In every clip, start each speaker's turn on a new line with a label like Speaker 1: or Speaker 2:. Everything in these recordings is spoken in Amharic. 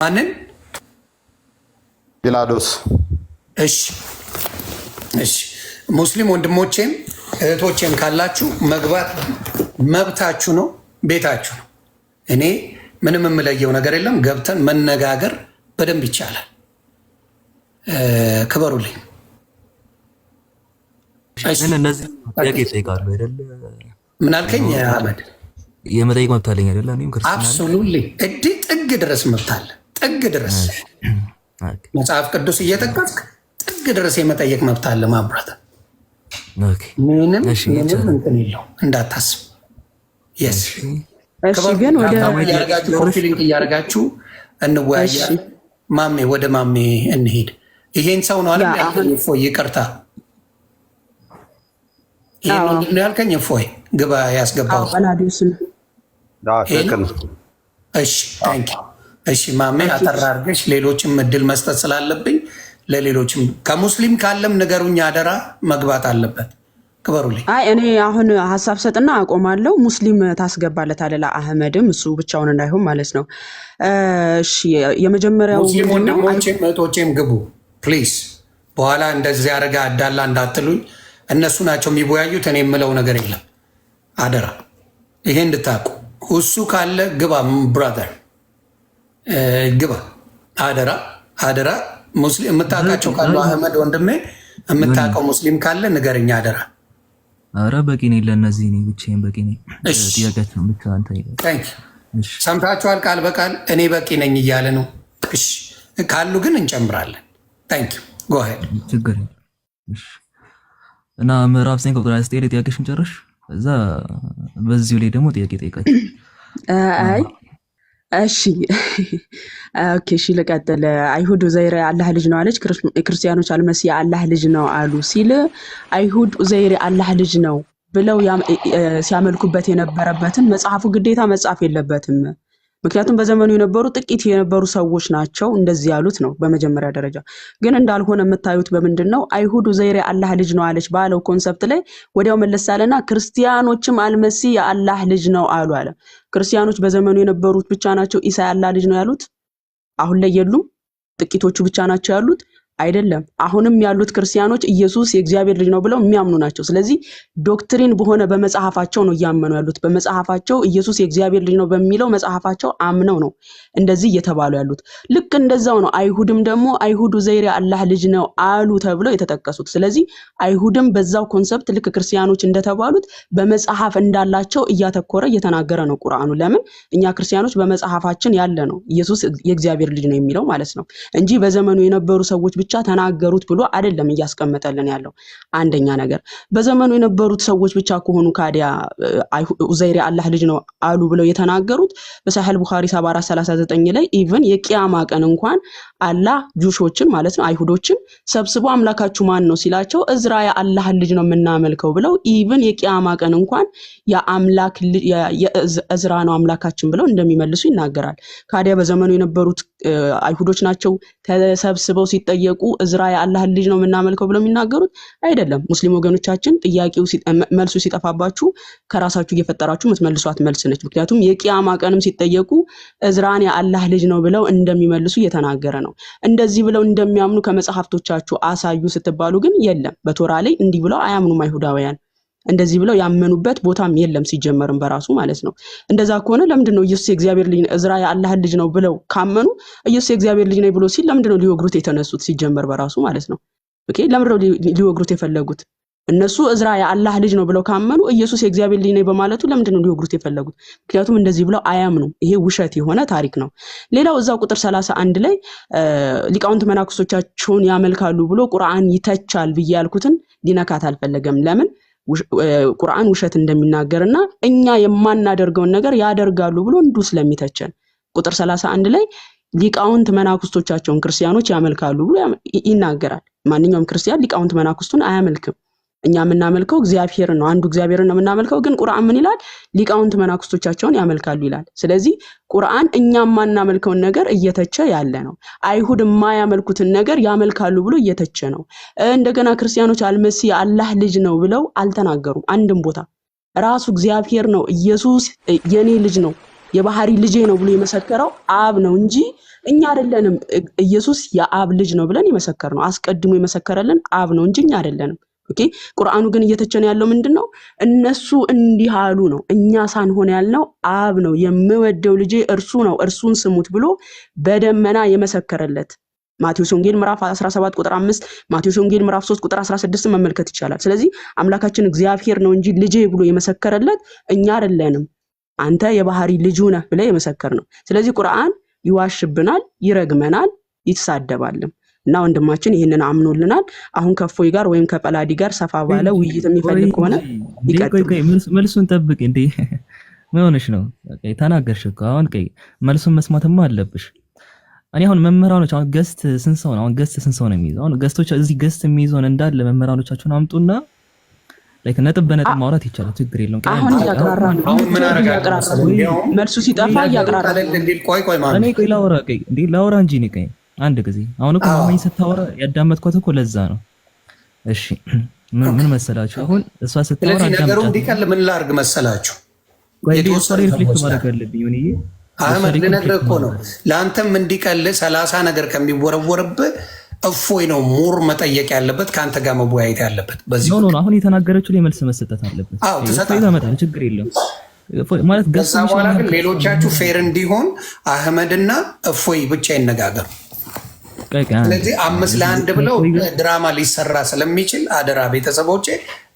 Speaker 1: ማንን?
Speaker 2: ጲላጦስ።
Speaker 1: እሺ ሙስሊም ወንድሞቼም እህቶቼም ካላችሁ መግባት መብታችሁ ነው፣ ቤታችሁ ነው። እኔ ምንም የምለየው ነገር የለም። ገብተን መነጋገር በደንብ ይቻላል። ክበሩልኝ። ምን አልከኝ አህመድ?
Speaker 3: የመጠየቅ መብት አለኝ አይደለ?
Speaker 1: አብሶሉትሊ ጥግ ድረስ መብት አለ። ጥግ ድረስ መጽሐፍ ቅዱስ እየጠቀስክ ጥግ ድረስ የመጠየቅ መብት አለ። ማብራት ምንም እንትን የለው እንዳታስብ። ግን ኮንፊሊንግ እያደረጋችሁ እንወያያ። ማሜ ወደ ማሜ እንሄድ። ይሄን ሰው ነው አለ እፎይ፣ ይቅርታ ይሄን ነው ያልከኝ። እፎይ ግባ ያስገባው። እሺ ማሜ አጠራ አድርገሽ ሌሎችም እድል መስጠት ስላለብኝ ለሌሎችም ከሙስሊም ካለም ነገሩኛ አደራ መግባት አለበት። ክበሩልኝ።
Speaker 4: እኔ አሁን ሀሳብ ሰጥና አቆማለሁ። ሙስሊም ታስገባለታለህ ለአህመድም እሱ ብቻውን እንዳይሆን ማለት ነው። እሺ የመጀመሪያው
Speaker 1: ሙስሊም ወንድሞቼም እህቶቼም ግቡ ፕሊዝ። በኋላ እንደዚህ ያደረገ አዳላ እንዳትሉኝ። እነሱ ናቸው የሚወያዩት። እኔ የምለው ነገር የለም። አደራ ይሄ እንድታቁ። እሱ ካለ ግባ ብራዘር ግባ። አደራ አደራ። ሙስሊም የምታውቃቸው ካሉ አህመድ ወንድሜ የምታውቀው ሙስሊም ካለ ንገረኛ አደራ።
Speaker 3: አረ በቂ ነኝ ለእነዚህ እኔ ብቻዬን በቂ ነኝ። ጥያቄያቸውን ብቻ አንተ
Speaker 1: ሰምታችኋል። ቃል በቃል እኔ በቂ ነኝ እያለ ነው። እሺ ካሉ ግን እንጨምራለን። ታንክ ዩ ጎ አሄድ።
Speaker 3: ችግር እና ምዕራፍ 9 ቁጥር 29 ጥያቄሽን ጨርሽ። እዛ በዚሁ ላይ ደግሞ ጥያቄ ጠይቃችሁ።
Speaker 4: እሺ ኦኬ እሺ ልቀጥል። አይሁድ ኡዘይር አላህ ልጅ ነው አለች፣ ክርስቲያኖች አልመሲህ አላህ ልጅ ነው አሉ ሲል አይሁድ ኡዘይር አላህ ልጅ ነው ብለው ሲያመልኩበት የነበረበትን መጽሐፉ ግዴታ መጻፍ የለበትም። ምክንያቱም በዘመኑ የነበሩ ጥቂት የነበሩ ሰዎች ናቸው እንደዚህ ያሉት ነው በመጀመሪያ ደረጃ። ግን እንዳልሆነ የምታዩት በምንድነው? አይሁድ ኡዘይር አላህ ልጅ ነው አለች ባለው ኮንሰፕት ላይ ወዲያው መለሳለና ክርስቲያኖችም አልመሲህ የአላህ ልጅ ነው አሉ አለ። ክርስቲያኖች በዘመኑ የነበሩት ብቻ ናቸው ኢሳ የአላህ ልጅ ነው ያሉት? አሁን ላይ የሉም? ጥቂቶቹ ብቻ ናቸው ያሉት? አይደለም። አሁንም ያሉት ክርስቲያኖች ኢየሱስ የእግዚአብሔር ልጅ ነው ብለው የሚያምኑ ናቸው። ስለዚህ ዶክትሪን በሆነ በመጽሐፋቸው ነው እያመኑ ያሉት። በመጽሐፋቸው ኢየሱስ የእግዚአብሔር ልጅ ነው በሚለው መጽሐፋቸው አምነው ነው እንደዚህ እየተባሉ ያሉት። ልክ እንደዛው ነው አይሁድም ደግሞ አይሁድ ኡዘይር አላህ ልጅ ነው አሉ ተብለው የተጠቀሱት። ስለዚህ አይሁድም በዛው ኮንሰፕት ልክ ክርስቲያኖች እንደተባሉት በመጽሐፍ እንዳላቸው እያተኮረ እየተናገረ ነው ቁርአኑ። ለምን እኛ ክርስቲያኖች በመጽሐፋችን ያለ ነው ኢየሱስ የእግዚአብሔር ልጅ ነው የሚለው ማለት ነው እንጂ በዘመኑ የነበሩ ሰዎች ብቻ ተናገሩት ብሎ አይደለም እያስቀመጠልን ያለው። አንደኛ ነገር በዘመኑ የነበሩት ሰዎች ብቻ ከሆኑ ካዲያ ኡዘይር አላህ ልጅ ነው አሉ ብለው የተናገሩት በሰሂህ ቡኻሪ 7439 ላይ ኢቭን የቂያማ ቀን እንኳን አላህ ጁሾችን ማለት ነው አይሁዶችን ሰብስቦ አምላካችሁ ማን ነው ሲላቸው እዝራ የአላህ ልጅ ነው የምናመልከው ብለው ኢቭን የቂያማ ቀን እንኳን የአምላክ የእዝራ ነው አምላካችን ብለው እንደሚመልሱ ይናገራል። ካዲያ በዘመኑ የነበሩት አይሁዶች ናቸው ተሰብስበው ሲጠየቁ እዝራ የአላህ ልጅ ነው የምናመልከው ብለው የሚናገሩት አይደለም። ሙስሊም ወገኖቻችን ጥያቄው መልሱ ሲጠፋባችሁ ከራሳችሁ እየፈጠራችሁ የምትመልሷት መልስ ነች። ምክንያቱም የቂያማ ቀንም ሲጠየቁ እዝራን የአላህ ልጅ ነው ብለው እንደሚመልሱ እየተናገረ ነው። እንደዚህ ብለው እንደሚያምኑ ከመጽሐፍቶቻችሁ አሳዩ ስትባሉ ግን የለም። በቶራ ላይ እንዲህ ብለው አያምኑም አይሁዳውያን። እንደዚህ ብለው ያመኑበት ቦታም የለም ሲጀመርም በራሱ ማለት ነው። እንደዛ ከሆነ ለምንድነው ኢየሱስ የእግዚአብሔር ልጅ እዝራ የአላህ ልጅ ነው ብለው ካመኑ ኢየሱስ የእግዚአብሔር ልጅ ነው ብሎ ሲል ለምንድነው ሊወግሩት የተነሱት ሲጀመር በራሱ ማለት ነው? ኦኬ ለምንድነው ሊወግሩት የፈለጉት? እነሱ እዝራ የአላህ ልጅ ነው ብለው ካመኑ ኢየሱስ የእግዚአብሔር ልጅ ነው በማለቱ ለምንድነው ሊወግሩት የፈለጉት? ምክንያቱም እንደዚህ ብለው አያምኑም። ይሄ ውሸት የሆነ ታሪክ ነው። ሌላው እዛው ቁጥር 31 ላይ ሊቃውንት መናክሶቻቸውን ያመልካሉ ብሎ ቁርአን ይተቻል ብዬ ያልኩትን ሊነካት አልፈለገም። ለምን ቁርአን ውሸት እንደሚናገርና እኛ የማናደርገውን ነገር ያደርጋሉ ብሎ እንዱ ስለሚተቸን ቁጥር 31 ላይ ሊቃውንት መናክስቶቻቸውን ክርስቲያኖች ያመልካሉ ብሎ ይናገራል። ማንኛውም ክርስቲያን ሊቃውንት መናክስቱን አያመልክም። እኛ የምናመልከው እግዚአብሔርን ነው፣ አንዱ እግዚአብሔርን ነው የምናመልከው። ግን ቁርአን ምን ይላል? ሊቃውንት መናክስቶቻቸውን ያመልካሉ ይላል። ስለዚህ ቁርአን እኛ የማናመልከውን ነገር እየተቸ ያለ ነው። አይሁድ የማያመልኩትን ነገር ያመልካሉ ብሎ እየተቸ ነው። እንደገና ክርስቲያኖች አልመሲህ አላህ ልጅ ነው ብለው አልተናገሩም አንድም ቦታ። ራሱ እግዚአብሔር ነው ኢየሱስ የኔ ልጅ ነው የባህሪ ልጄ ነው ብሎ የመሰከረው አብ ነው እንጂ እኛ አይደለንም። ኢየሱስ የአብ ልጅ ነው ብለን የመሰከርነው አስቀድሞ የመሰከረልን አብ ነው እንጂ እኛ አይደለንም። ኦኬ ቁርአኑ ግን እየተቸነ ያለው ምንድነው? እነሱ እንዲህ አሉ ነው። እኛ ሳንሆን ያልነው አብ ነው የምወደው ልጄ እርሱ ነው እርሱን ስሙት ብሎ በደመና የመሰከረለት ማቴዎስ ወንጌል ምዕራፍ 17 ቁጥር 5 ማቴዎስ ወንጌል ምዕራፍ 3 ቁጥር 16 መመልከት ይቻላል። ስለዚህ አምላካችን እግዚአብሔር ነው እንጂ ልጄ ብሎ የመሰከረለት እኛ አይደለንም። አንተ የባህሪ ልጁ ነህ ብለ የመሰከር ነው። ስለዚህ ቁርአን ይዋሽብናል፣ ይረግመናል፣ ይተሳደባልም እና ወንድማችን ይሄንን አምኖልናል። አሁን ከፎይ ጋር ወይም ከጳላዲ ጋር ሰፋ ባለ ውይይት የሚፈልግ ከሆነ ይቀጥል።
Speaker 3: መልሱን ጠብቅ እንዴ ምን ሆነሽ ነው? ተናገርሽ እኮ አሁን መልሱን መስማትማ አለብሽ። እኔ አሁን መምህራኖች አሁን ገስት ስንት ሰው ነው? አሁን ገስት ስንት ሰው ነው የሚይዘው? አሁን ገስቶች እዚህ ገስት የሚይዘውን እንዳለ መምህራኖቻችሁን አምጡና ነጥብ በነጥብ ማውራት ይቻላል። ችግር የለውም።
Speaker 4: አሁን ያቀራራ
Speaker 1: አሁን ምን አረጋግጥ
Speaker 4: መልሱ ሲጠፋ ያቀራራ
Speaker 1: ቆይ
Speaker 3: ላውራ እንጂ እኔ አንድ ጊዜ አሁን እኮ ማማኝ ስታወራ ያዳመጥኳት እኮ ለዛ ነው። እሺ ምን መሰላችሁ? አሁን እሷ ስታወራ
Speaker 1: አዳምጣት። ነገሩ እንዲቀል ምን ላርግ መሰላችሁ?
Speaker 3: የተወሰነ ሪፍሌክት ማድረግ አለብኝ ሆነዬ
Speaker 1: አህመድ ልነግርህ እኮ ነው። ለአንተም እንዲቀል 30 ነገር ከሚወረወርብህ እፎይ ነው ሙር መጠየቅ ያለበት ከአንተ ጋር መወያየት ያለበት። በዚህ
Speaker 3: ነው አሁን የተናገረችው ላይ መልስ መስጠት አለበት።
Speaker 1: አዎ ተሰጣጣ
Speaker 3: ይመጣል፣ ችግር የለም ማለት
Speaker 1: ገዛ በኋላ ግን ሌሎቻችሁ ፌር እንዲሆን አህመድና እፎይ ብቻ ይነጋገሩ። ስለዚህ 5-1 ብለው ድራማ ሊሰራ ስለሚችል አደራ ቤተሰቦቼ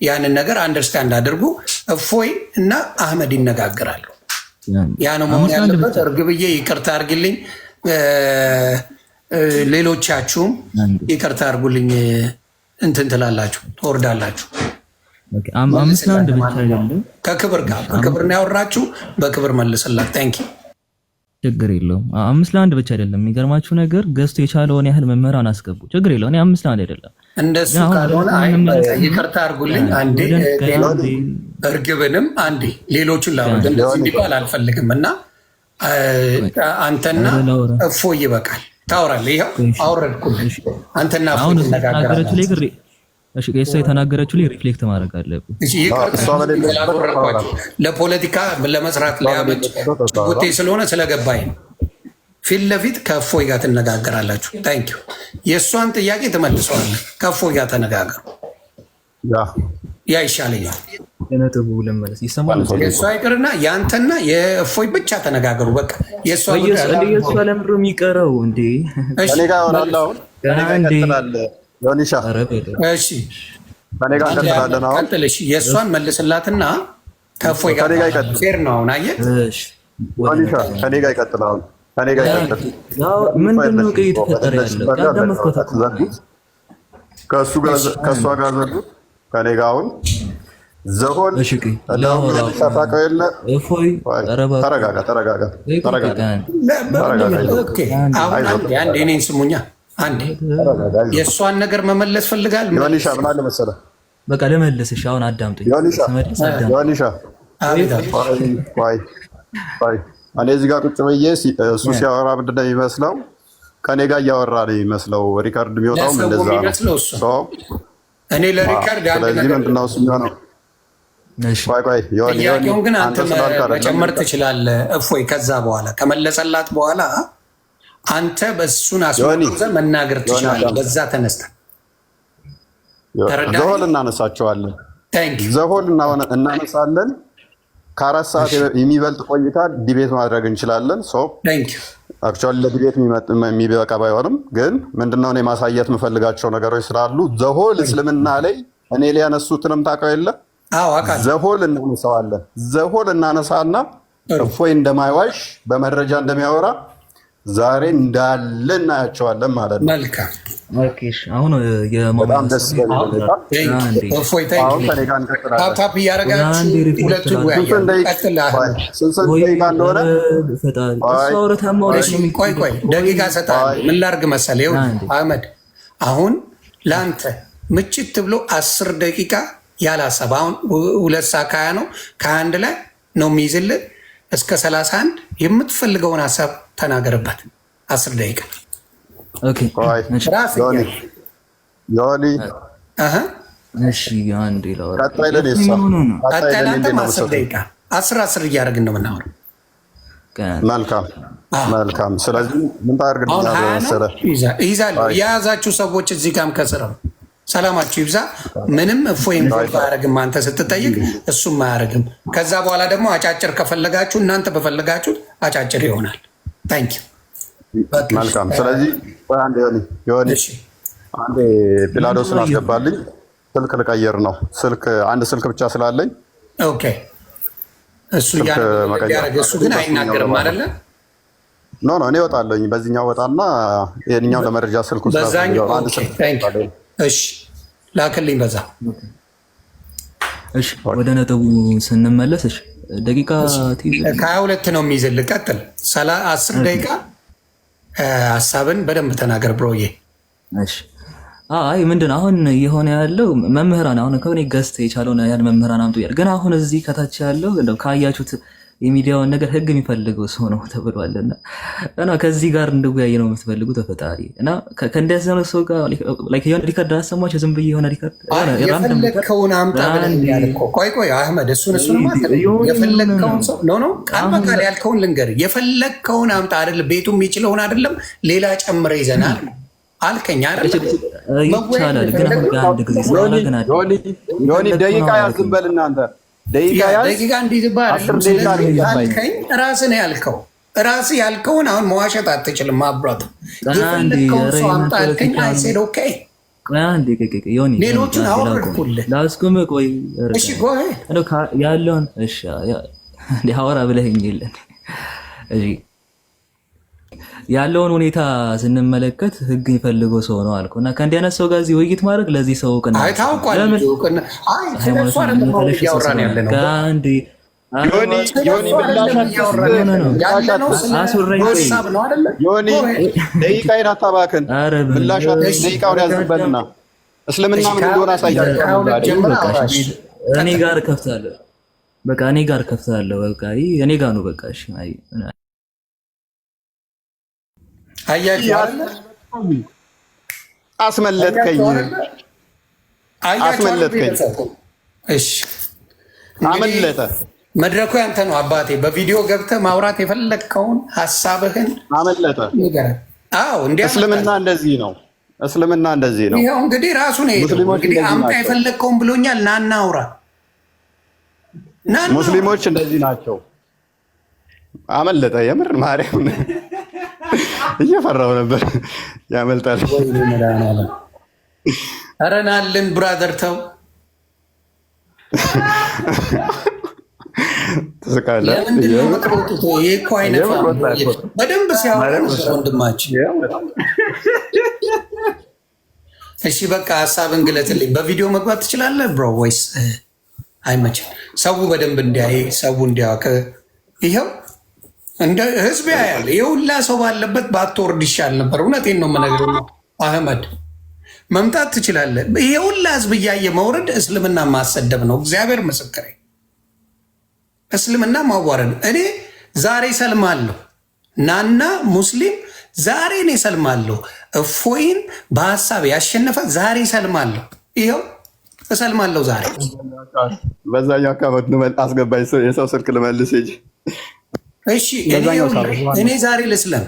Speaker 1: ያንን ነገር አንደርስታንድ አድርጉ። እፎይ እና አህመድ ይነጋገራሉ። ያ ነው መሆን ያለበት። እርግብዬ ይቅርታ አድርግልኝ፣ ሌሎቻችሁም ይቅርታ አድርጉልኝ። እንትን ትላላችሁ ትወርዳላችሁ።
Speaker 3: 5-1 ብቻ አይደለም፣
Speaker 1: ከክብር ጋር በክብር ነው ያወራችሁ። በክብር መልስላት። ታንኪ
Speaker 3: ችግር የለውም። 5-1 ብቻ አይደለም። የሚገርማችሁ ነገር ገዝቶ የቻለውን ያህል መምህራን አስገቡ። ችግር የለውም። እኔ 5-1 አይደለም
Speaker 1: እንደሱ ካልሆነ ይቅርታ አድርጉልኝ። አንዴ እርግብንም አንዴ ሌሎቹን ላወርድ እንደዚህ እንዲባል አልፈልግም እና አንተና እፎይ ይበቃል። ታወራለህ። ይኸው አወረድኩልህ። አንተና እፎይ ትነጋገራላችሁ።
Speaker 3: እሺ እሷ የተናገረችው ላይ ሪፍሌክት ማድረግ አለብን።
Speaker 1: ለፖለቲካ ለመስራት ሊያመች ጉቴ ስለሆነ ስለገባኝ ነው። ፊት ለፊት ከእፎይ ጋር ትነጋገራላችሁ። ታንኪዩ። የእሷን ጥያቄ ትመልሰዋለህ። ከእፎይ ጋር ተነጋገሩ። ያ ይሻለኛል። የእሷ ይቅርና የአንተና የእፎይ ብቻ ተነጋገሩ። በቃ የእሷ
Speaker 3: ለምሮ የሚቀረው እንዴ
Speaker 1: የእሷን መልስላትና ከእፎይ ጋር ፌር ነው። አሁን አየህ
Speaker 2: ከኔ ጋር ይቀጥላል።
Speaker 3: ምንድነው እየተፈጠረ ያለው?
Speaker 2: ከእሷ ጋር ዘጉት። ከኔ ጋር አሁን ዘሆን
Speaker 1: እኔን ስሙኛ። አንዴ የእሷን ነገር መመለስ ፈልጋል።
Speaker 2: ዮኒሻ ምን አለ መሰለህ፣
Speaker 3: በቃ ልመልስሽ። አሁን አዳምጡኝ።
Speaker 2: ዮኒሻ እኔ እዚህ ጋር ቁጭ ብዬ እሱ ሲያወራ ምንድን ነው የሚመስለው? ከኔ ጋር እያወራ ነው የሚመስለው። ሪካርድ የሚወጣውም እንደዛ ነው።
Speaker 1: እኔ ለሪካርድ
Speaker 2: ስለዚህ ምንድን ነው እሱ የሚሆነው?
Speaker 1: ጥያቄውን ግን አንተ መጨመር ትችላለህ እፎይ። ከዛ በኋላ ከመለሰላት በኋላ አንተ በእሱን አስመዘ መናገር ትችላለህ። በዛ ተነስተህ
Speaker 2: ዘሆል እናነሳቸዋለን። ዘሆል እናነሳለን። ከ4 ሰዓት የሚበልጥ ቆይታ ዲቤት ማድረግ እንችላለን። አክቹዋሊ ለዲቤት የሚበቃ ባይሆንም ግን ምንድነው እኔ ማሳየት የምፈልጋቸው ነገሮች ስላሉ ዘሆል እስልምና ላይ እኔ ሊያነሱትንም ታውቀው የለ ዘሆል እናነሳዋለን። ዘሆል እናነሳና እፎይ እንደማይዋሽ በመረጃ እንደሚያወራ ዛሬ እንዳለ እናያቸዋለን ማለት ነው።
Speaker 1: መልካም
Speaker 3: አሁን
Speaker 2: በጣም ደስ
Speaker 1: ታፕ እያደረጋችሁ ሁለቱ ቆይ ደቂቃ ሰጣለሁ። ምን ላድርግ መሰለህ አህመድ፣ አሁን ለአንተ ምችት ብሎ 10 ደቂቃ ያለ ሀሳብ አሁን 2 ሰዓት ከ20 ነው ከ21 ላይ ነው የሚይዝልህ እስከ 31 የምትፈልገውን ሀሳብ ተናገርበት። 10 ደቂቃ ቀጣይ 10 እያደረግን ነው የምናወራው።
Speaker 2: መልካም። ስለዚህ ምን ታደርግልኛለህ መሰለህ?
Speaker 1: ይዛለሁ የያዛችሁ ሰዎች እዚህ ጋርም ከስር ነው። ሰላማችሁ ይብዛ። ምንም እፎይም አያደርግም። አንተ ስትጠይቅ እሱም አያደርግም። ከዛ በኋላ ደግሞ አጫጭር ከፈለጋችሁ እናንተ በፈለጋችሁ አጫጭር ይሆናል። ታንኪ
Speaker 2: መልካም። ስለዚህ አንዴ ፒላዶስን አስገባልኝ። ስልክ ልቀይር ነው። አንድ ስልክ ብቻ ስላለኝ
Speaker 1: ኦኬ። እሱ ያደረገ እሱ ግን አይናገርም አይደለ?
Speaker 2: ኖ እኔ እወጣለሁኝ። በዚህኛው ወጣና ይሄንኛው ለመረጃ ስልኩ
Speaker 1: እሺ ላክልኝ በዛ።
Speaker 3: እሺ ወደ ነጥቡ ስንመለስ እሺ ደቂቃ
Speaker 1: ከ22 ነው የሚይዝልህ። ቀጥል 10 ደቂቃ ሀሳብን በደንብ ተናገር ብሮዬ።
Speaker 3: እሺ አይ ምንድነው አሁን የሆነ ያለው መምህራን አሁን ከሆነ ገዝት የቻለውን ያን መምህራን አምጡ ያል ግን አሁን እዚህ ከታች ያለው እንደው ካያችሁት የሚዲያውን ነገር ህግ የሚፈልገው ሰው ነው ተብሏልና እና ከዚህ ጋር እንደውያይ ነው የምትፈልጉት ተፈጣሪ እና ከእንደዚህ ነው ሰው ጋር ላይክ የሆነ ሪከርድ አሰማችሁ ዝም ብዬ የሆነ ሪከርድ
Speaker 1: የፈለከውን አምጣ ብለህ ያልከው ቆይ አህመድ እሱን ማለት የፈለከውን ሰው ኖ ቃል በቃል ያልከውን ልንገርህ። የፈለከውን አምጣ አይደል? ቤቱ የሚችለውን አይደለም ሌላ ጨምረህ ይዘናል አልከኝ አይደል?
Speaker 3: ይቻላል ግን አሁን አንድ ጊዜ ስለሆነ ግን
Speaker 2: ዮኒ ደቂቃ ያዝም በል እናንተ
Speaker 1: ደቂቃ እንዲዝባል አልከኝ። ራስህ ነው ያልከው። ራስህ ያልከውን አሁን መዋሸት አትችልም። አብራት የፈለከውን ሰው አምጣ አልከኝ። አይ ሴድ ኦኬ። ሌሎቹን አወረድኩልህ።
Speaker 3: ላስቆም ቆይ
Speaker 1: እሺ ጎሄ
Speaker 3: ያለውን እሺ ሀወራ ብለኸኝ የለን እሺ ያለውን ሁኔታ ስንመለከት ህግ የሚፈልገው ሰው ነው አልኩ እና ከእንዲህ አይነት ሰው ጋር እዚህ ውይይት ማድረግ ለዚህ ሰው እውቅና
Speaker 2: ደቂቃዬን አታባክን። ደቂቃውን ያዝበልና እስልምና ምን እንደሆነ አሳያለሁ።
Speaker 3: እኔ ጋር ከፍታለሁ። በቃ እኔ ጋር ከፍታለሁ። በቃ እኔ ጋር ነው። በቃ እሺ
Speaker 2: አስመለጥከኝ።
Speaker 1: እሺ
Speaker 2: አመለጠ።
Speaker 1: መድረኩ ያንተ ነው አባቴ። በቪዲዮ ገብተህ ማውራት የፈለግከውን ሀሳብህን
Speaker 2: አመለጠ።
Speaker 1: አዎ
Speaker 2: እስልምና እንደዚህ ነው። እስልምና እንደዚህ ነው።
Speaker 1: ይኸው እንግዲህ ራሱ ነው እንግዲህ አምጣ የፈለግከውን ብሎኛል። ናና አውራ።
Speaker 2: ሙስሊሞች እንደዚህ ናቸው። አመለጠ። የምር ማርያም እየፈራው ነበር። ያመልጣል።
Speaker 1: ኧረ ናልን ብራዘር ተው።
Speaker 2: ትስቃለህ።
Speaker 1: በደንብ ሲያወራ ወንድማችን። እሺ በቃ ሀሳብን ግለጥልኝ። በቪዲዮ መግባት ትችላለህ ብሮ ወይስ አይመችም? ሰው በደንብ እንዲያይ ሰው እንዲያውቅ ይኸው እንደ ህዝብ ያያል። የሁላ ሰው ባለበት ባትወርድ ይሻል ነበር። እውነቴን ነው የምነግርህ ነው አህመድ። መምጣት ትችላለህ። የሁላ ህዝብ እያየ መውረድ እስልምና ማሰደብ ነው። እግዚአብሔር ምስክሬ፣ እስልምና ማዋረድ። እኔ ዛሬ ሰልማለሁ። ናና ሙስሊም ዛሬ እኔ ሰልማለሁ። እፎይን በሀሳብ ያሸነፈ ዛሬ ሰልማለሁ። ይኸው እሰልማለሁ ዛሬ።
Speaker 2: በዛኛው አካባቢ አስገባኝ። የሰው ስልክ ልመልስ እንጂ
Speaker 1: እሺ እኔ ዛሬ ልስለም።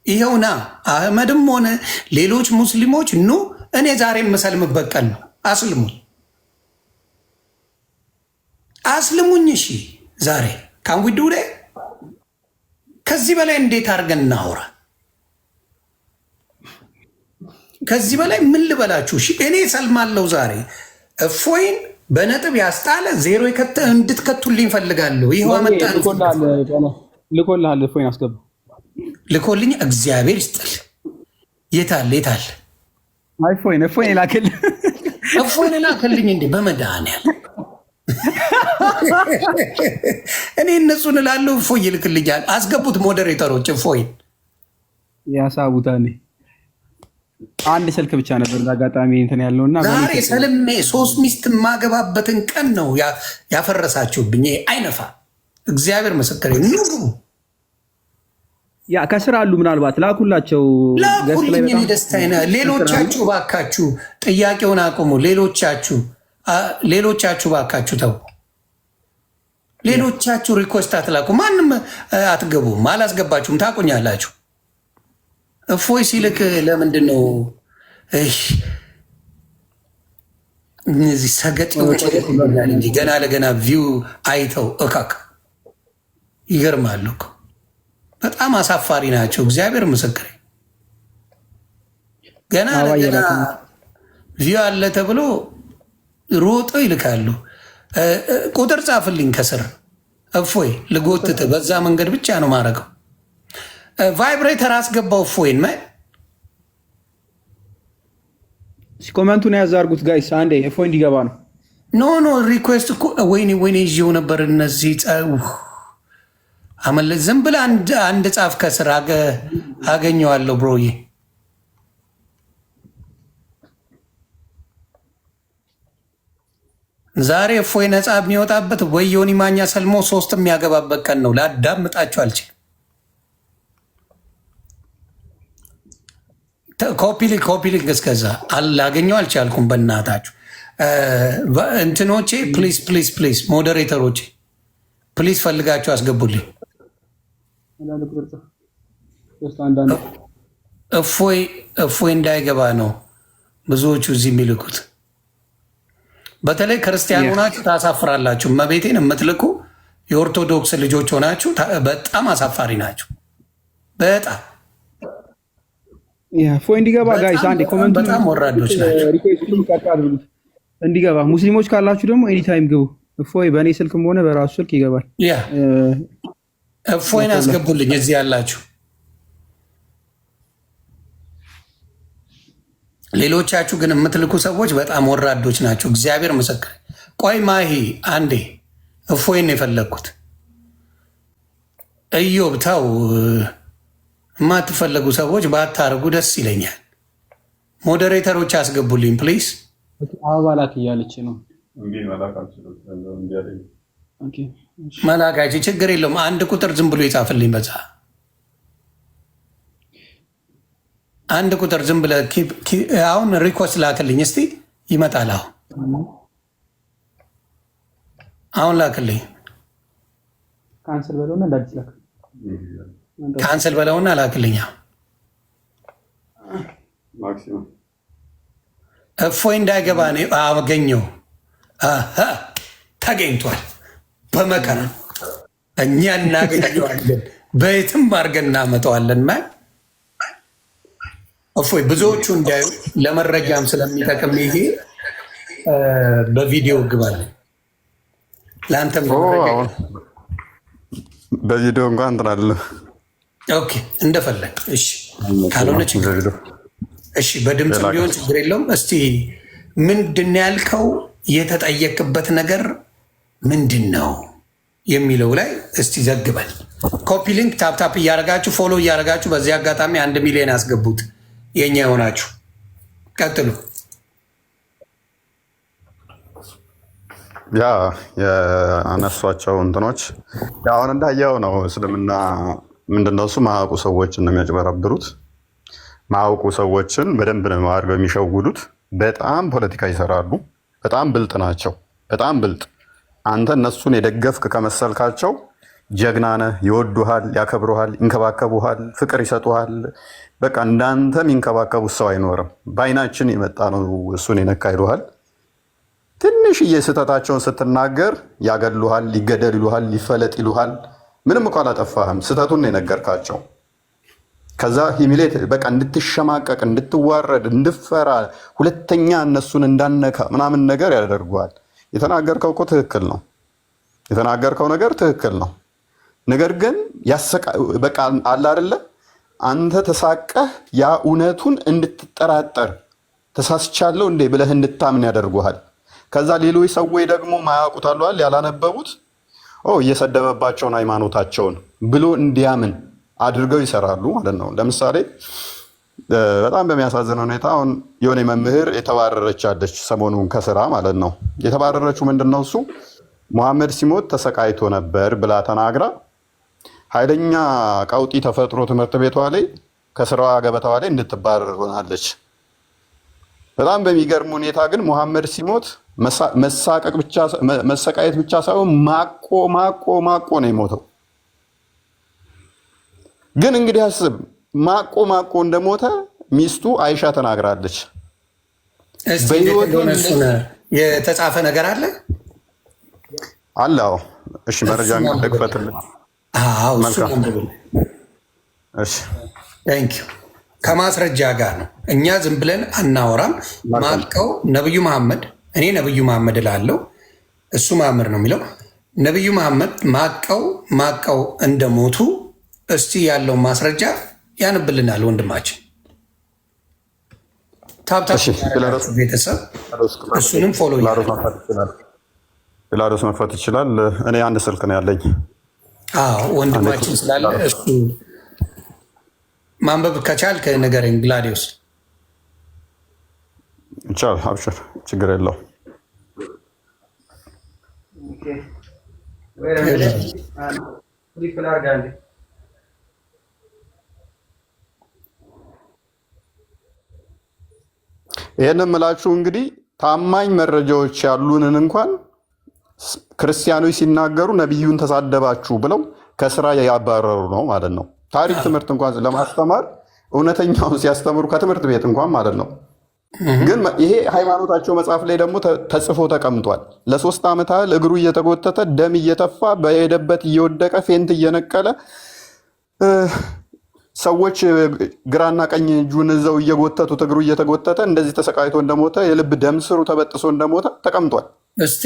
Speaker 1: ይኸውና አህመድም ሆነ ሌሎች ሙስሊሞች ኑ፣ እኔ ዛሬ የምሰልምበት ቀን ነው። አስልሙኝ። እሺ ዛሬ ካንዊዱ ላይ ከዚህ በላይ እንዴት አድርገን እናውራ? ከዚህ በላይ ምን ልበላችሁ? እሺ እኔ ሰልማለሁ ዛሬ። እፎይን በነጥብ ያስጣለ ዜሮ እንድትከቱልኝ ፈልጋለሁ። ይኸው አመጣ
Speaker 5: ልኮልሃል። እፎይን አስገባ።
Speaker 1: ልኮልኝ። እግዚአብሔር ይስጥል። የታል
Speaker 5: እፎይን ላክልኝ።
Speaker 1: እፎይን ላክልኝ። እንዴ በመድኃኒዓለም እኔ እነሱን እላለሁ። እፎይ ይልክልኛል። አስገቡት ሞዴሬተሮች። እፎይን
Speaker 5: ያሳቡታ። አንድ ስልክ ብቻ ነበር አጋጣሚ እንትን ያለውና
Speaker 1: ዛሬ ሰልሜ 3 ሚስት የማገባበትን ቀን ነው ያፈረሳችሁብኝ። አይነፋ እግዚአብሔር ምስክሬ። ኑሩ
Speaker 5: ያ ከስራ አሉ። ምናልባት ላኩላቸው።
Speaker 1: ላኩልኝ። እኔ ደስታዬ ነው። ሌሎቻችሁ ባካችሁ ጥያቄውን አቁሙ። ሌሎቻችሁ ባካችሁ ተው። ሌሎቻችሁ ሪኩዌስት አትላኩ። ማንም አትገቡም፣ አላስገባችሁም፣ ታቁኛላችሁ። እፎይ ሲልክ ለምንድን ነው እነዚህ ሰገጤዎች እንጂ ገና ለገና ቪው አይተው እካክ ይገርማሉ እኮ በጣም አሳፋሪ ናቸው። እግዚአብሔር ምስክሬ ገና ለገና ቪው አለ ተብሎ ሮጦ ይልካሉ። ቁጥር ጻፍልኝ ከስር እፎይ ልጎትት በዛ መንገድ ብቻ ነው ማድረገው። ቫይብሬተር አስገባው እፎይን
Speaker 5: ኮመንቱን ያዝ አድርጉት ጋይስ። አንዴ እፎይ እንዲገባ ነው።
Speaker 1: ኖ ሪኩዌስት እኮ ወይኔ ይዤው ነበር። እነዚህ አመለ ዝም ብለህ አንድ ጻፍ ከስር አገኘዋለሁ ብሮዬ። ዛሬ እፎይ ነፃ የሚወጣበት ወይ ዮኒ ማኛ ሰልሞ 3 የሚያገባበት ቀን ነው። ላዳምጣችሁ አልችልም። ኮፒሊንግ እስከዛ አላገኘው አልቻልኩም። በእናታችሁ እንትኖቼ ፕሊዝ ሞዴሬተሮቼ ፕሊዝ ፈልጋችሁ አስገቡልኝ። እፎይ እንዳይገባ ነው ብዙዎቹ እዚህ የሚልኩት። በተለይ ክርስቲያን ሆናችሁ ታሳፍራላችሁ። መቤቴን የምትልኩ የኦርቶዶክስ ልጆች ሆናችሁ በጣም አሳፋሪ ናቸው። በጣም
Speaker 5: እፎይ እንዲገባ ጋይስ አንዴ ኮመንት
Speaker 1: በጣም ወራዶች ናቸው።
Speaker 5: እንዲገባ ሙስሊሞች ካላችሁ ደግሞ ኤኒታይም ግቡ። እፎይ በእኔ ስልክም ሆነ በራሱ ስልክ ይገባል።
Speaker 1: እፎይን አስገቡልኝ እዚህ ያላችሁ። ሌሎቻችሁ ግን የምትልኩ ሰዎች በጣም ወራዶች ናቸው። እግዚአብሔር ምስክር። ቆይ ማሂ አንዴ እፎይን የፈለግኩት እዮብ ተው፣ የማትፈለጉ ሰዎች ባታርጉ ደስ ይለኛል። ሞዴሬተሮች አስገቡልኝ ፕሊዝ።
Speaker 5: አባላት እያለች ነው
Speaker 1: መላካች ችግር የለውም። አንድ ቁጥር ዝም ብሎ ይጻፍልኝ በዛ አንድ ቁጥር ዝም ብለህ አሁን ሪኮስት ላክልኝ እስቲ ይመጣል። አሁን ላክልኝ። ካንስል በለውና ላክልኝ። እፎይ እንዳይገባ አገኘው ተገኝቷል። በመከራ እኛ እናገኘዋለን፣ በየትም አድርገን እናመጣዋለን። እፎይ ብዙዎቹ እንዳዩ ለመረጃም ስለሚጠቅም ይሄ በቪዲዮ ግባለን። ለአንተም
Speaker 2: በቪዲዮ እንኳን ትናለ
Speaker 1: እንደፈለግ። እሺ ካልሆነ ችግር እሺ፣ በድምፅ ቢሆን ችግር የለውም። እስቲ ምንድን ያልከው የተጠየቅበት ነገር ምንድን ነው የሚለው ላይ እስቲ ዘግበን። ኮፒ ሊንክ ታፕታፕ እያደረጋችሁ ፎሎ እያደረጋችሁ በዚህ አጋጣሚ 1 ሚሊዮን ያስገቡት የኛ የሆናችሁ ቀጥሉ።
Speaker 2: ያ የአነሷቸው እንትኖች አሁን እንዳየው ነው። እስልምና ምንድነው እሱ ማያውቁ ሰዎችን ነው የሚያጭበረብሩት። ማያውቁ ሰዎችን በደንብ ነው አድርገው የሚሸውዱት። በጣም ፖለቲካ ይሰራሉ። በጣም ብልጥ ናቸው። በጣም ብልጥ። አንተ እነሱን የደገፍክ ከመሰልካቸው ጀግና ነህ። ይወዱሃል፣ ያከብሩሃል፣ ይንከባከቡሃል፣ ፍቅር ይሰጡሃል። በቃ እንዳንተ የሚንከባከቡት ሰው አይኖርም። በአይናችን የመጣ ነው እሱን የነካ ይሉሃል። ትንሽዬ ስህተታቸውን ስትናገር ያገሉሃል፣ ሊገደል ይሉሃል፣ ሊፈለጥ ይሉሃል። ምንም እኮ አላጠፋህም፣ ስህተቱን የነገርካቸው። ከዛ ሂሚሌት በቃ እንድትሸማቀቅ፣ እንድትዋረድ፣ እንድፈራ፣ ሁለተኛ እነሱን እንዳነካ ምናምን ነገር ያደርጉሃል። የተናገርከው እኮ ትክክል ነው። የተናገርከው ነገር ትክክል ነው። ነገር ግን በቃ አለ አይደለ አንተ ተሳቀህ ያ እውነቱን እንድትጠራጠር ተሳስቻለሁ እንዴ ብለህ እንድታምን ያደርጉሃል። ከዛ ሌሎች ሰዎች ደግሞ ማያውቁት አለዋል ያላነበቡት እየሰደበባቸውን ሃይማኖታቸውን ብሎ እንዲያምን አድርገው ይሰራሉ ማለት ነው። ለምሳሌ በጣም በሚያሳዝን ሁኔታ አሁን የሆነ መምህር የተባረረች አለች ሰሞኑን ከስራ ማለት ነው። የተባረረችው ምንድነው እሱ ሙሐመድ ሲሞት ተሰቃይቶ ነበር ብላ ተናግራ ኃይለኛ ቀውጢ ተፈጥሮ ትምህርት ቤቷ ላይ ከስራዋ ገበታዋ ላይ እንድትባረር ሆናለች። በጣም በሚገርም ሁኔታ ግን ሙሐመድ ሲሞት መሰቃየት ብቻ ሳይሆን ማቆ ነው የሞተው። ግን እንግዲህ አስብ፣ ማቆ እንደሞተ ሚስቱ አይሻ ተናግራለች።
Speaker 1: የተጻፈ ነገር አለ
Speaker 2: አለ። እሺ መረጃ ልክፈትልህ። እሺ
Speaker 1: ከማስረጃ ጋር ነው። እኛ ዝም ብለን አናወራም። ማልቀው ነብዩ መሐመድ፣ እኔ ነብዩ መሐመድ እላለሁ፣ እሱ መሐመድ ነው የሚለው። ነብዩ መሐመድ ማቀው እንደሞቱ እስቲ ያለው ማስረጃ ያንብልናል ወንድማችን። ቤተሰብ እሱንም ፎሎ
Speaker 2: ፒላዶስ መክፈት ይችላል። እኔ አንድ ስልክ ነው ያለኝ።
Speaker 1: ወንድማችን ስላለ እሱ ማንበብ ከቻልክ ንገረኝ። ግላዲዮስ
Speaker 2: ይቻል፣ አብሽር፣ ችግር የለው። ይህን የምላችሁ እንግዲህ ታማኝ መረጃዎች ያሉንን እንኳን ክርስቲያኖች ሲናገሩ ነቢዩን ተሳደባችሁ ብለው ከስራ ያባረሩ ነው ማለት ነው። ታሪክ ትምህርት እንኳን ለማስተማር እውነተኛውን ሲያስተምሩ ከትምህርት ቤት እንኳን ማለት ነው። ግን ይሄ ሃይማኖታቸው መጽሐፍ ላይ ደግሞ ተጽፎ ተቀምጧል። ለ3 ዓመት ያህል እግሩ እየተጎተተ ደም እየተፋ በሄደበት እየወደቀ ፌንት እየነቀለ ሰዎች ግራና ቀኝ እጁን እዘው እየጎተቱት እግሩ እየተጎተተ እንደዚህ ተሰቃይቶ እንደሞተ የልብ ደም ስሩ ተበጥሶ እንደሞተ ተቀምጧል።
Speaker 1: እስቲ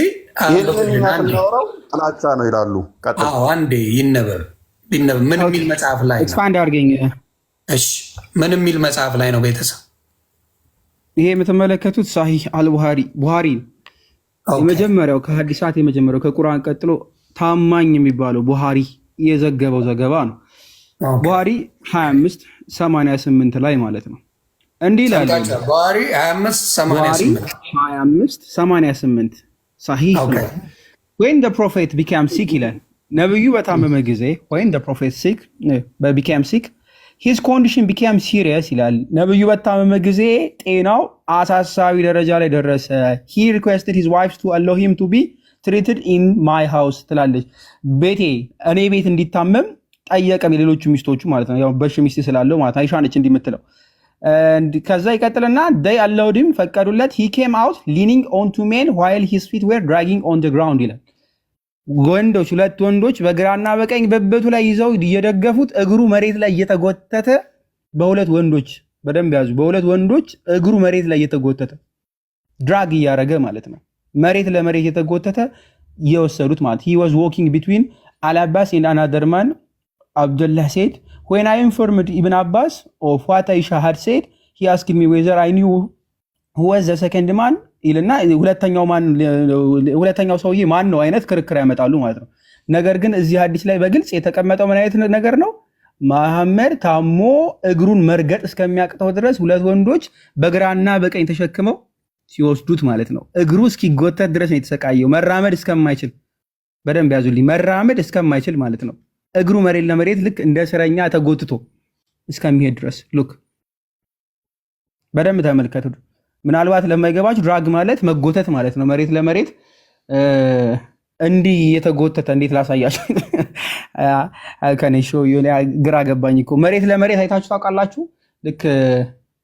Speaker 2: ይህንናወራው ጥላቻ ነው ይላሉ።
Speaker 1: አንዴ ይነበብ ምን የሚል መጽሐፍ ላይ ነው?
Speaker 5: ኤክስፓንድ አድርገኝ።
Speaker 1: እሺ ምን የሚል መጽሐፍ ላይ ነው? ቤተሰብ
Speaker 5: ይሄ የምትመለከቱት ሳሂህ ቡሃሪ የመጀመሪያው ከሐዲሳት የመጀመሪያው ከቁርአን ቀጥሎ ታማኝ የሚባለው ቡሃሪ የዘገበው ዘገባ ነው። ቡሃሪ 2588 ላይ ማለት ነው። እንዲህ ይላል
Speaker 1: ቡሃሪ
Speaker 5: 2588 ሳሂህ ነው። when the prophet became sick ይላል ነብዩ በታመመ ጊዜ when the prophet became sick his condition became serious ይላል። ነብዩ በታመመ ጊዜ ጤናው አሳሳቢ ደረጃ ላይ ደረሰ። he requested his wife to allow him to be treated in my house ትላለች። እኔ ቤት እንዲታመም ጠየቀም፣ የሌሎቹ ሚስቶቹ ማለት ነው። ያው በሽ ሚስት ስላለው ማለት አይሻ ነች እንዲህ የምትለው። ከዛ ይቀጥልና they allowed him ፈቀዱለት። he came out leaning on two men while his feet were dragging on the ground ይላል። ሁለት ወንዶች በግራና በቀኝ በበቱ ላይ ይዘው እየደገፉት እግሩ መሬት ላይ እየተጎተተ በሁለት ወንዶች በደንብ ያዙ። በሁለት ወንዶች እግሩ መሬት ላይ እየተጎተተ ድራግ እያደረገ ማለት ነው። መሬት ለመሬት እየተጎተተ እየወሰዱት ማለት he was walking between Al-Abbas and another man. Abdullah said, when I informed Ibn Abbas of what Aisha had said, he asked me whether I knew who was the second man. ይልና ሁለተኛው ሰውዬ ማን ነው አይነት ክርክር ያመጣሉ ማለት ነው። ነገር ግን እዚህ ሐዲስ ላይ በግልጽ የተቀመጠው ምን አይነት ነገር ነው? መሐመድ ታሞ እግሩን መርገጥ እስከሚያቅተው ድረስ ሁለት ወንዶች በግራና በቀኝ ተሸክመው ሲወስዱት ማለት ነው። እግሩ እስኪጎተት ድረስ ነው የተሰቃየው፣ መራመድ እስከማይችል። በደንብ ያዙልኝ፣ መራመድ እስከማይችል ማለት ነው። እግሩ መሬት ለመሬት ልክ እንደ እስረኛ ተጎትቶ እስከሚሄድ ድረስ ሉክ በደንብ ተመልከቱ። ምናልባት ለማይገባችሁ ድራግ ማለት መጎተት ማለት ነው። መሬት ለመሬት እንዲህ የተጎተተ እንዴት ላሳያችሁ? ከኔ ሾው የሆነ ግራ ገባኝ እኮ። መሬት ለመሬት አይታችሁ ታውቃላችሁ? ልክ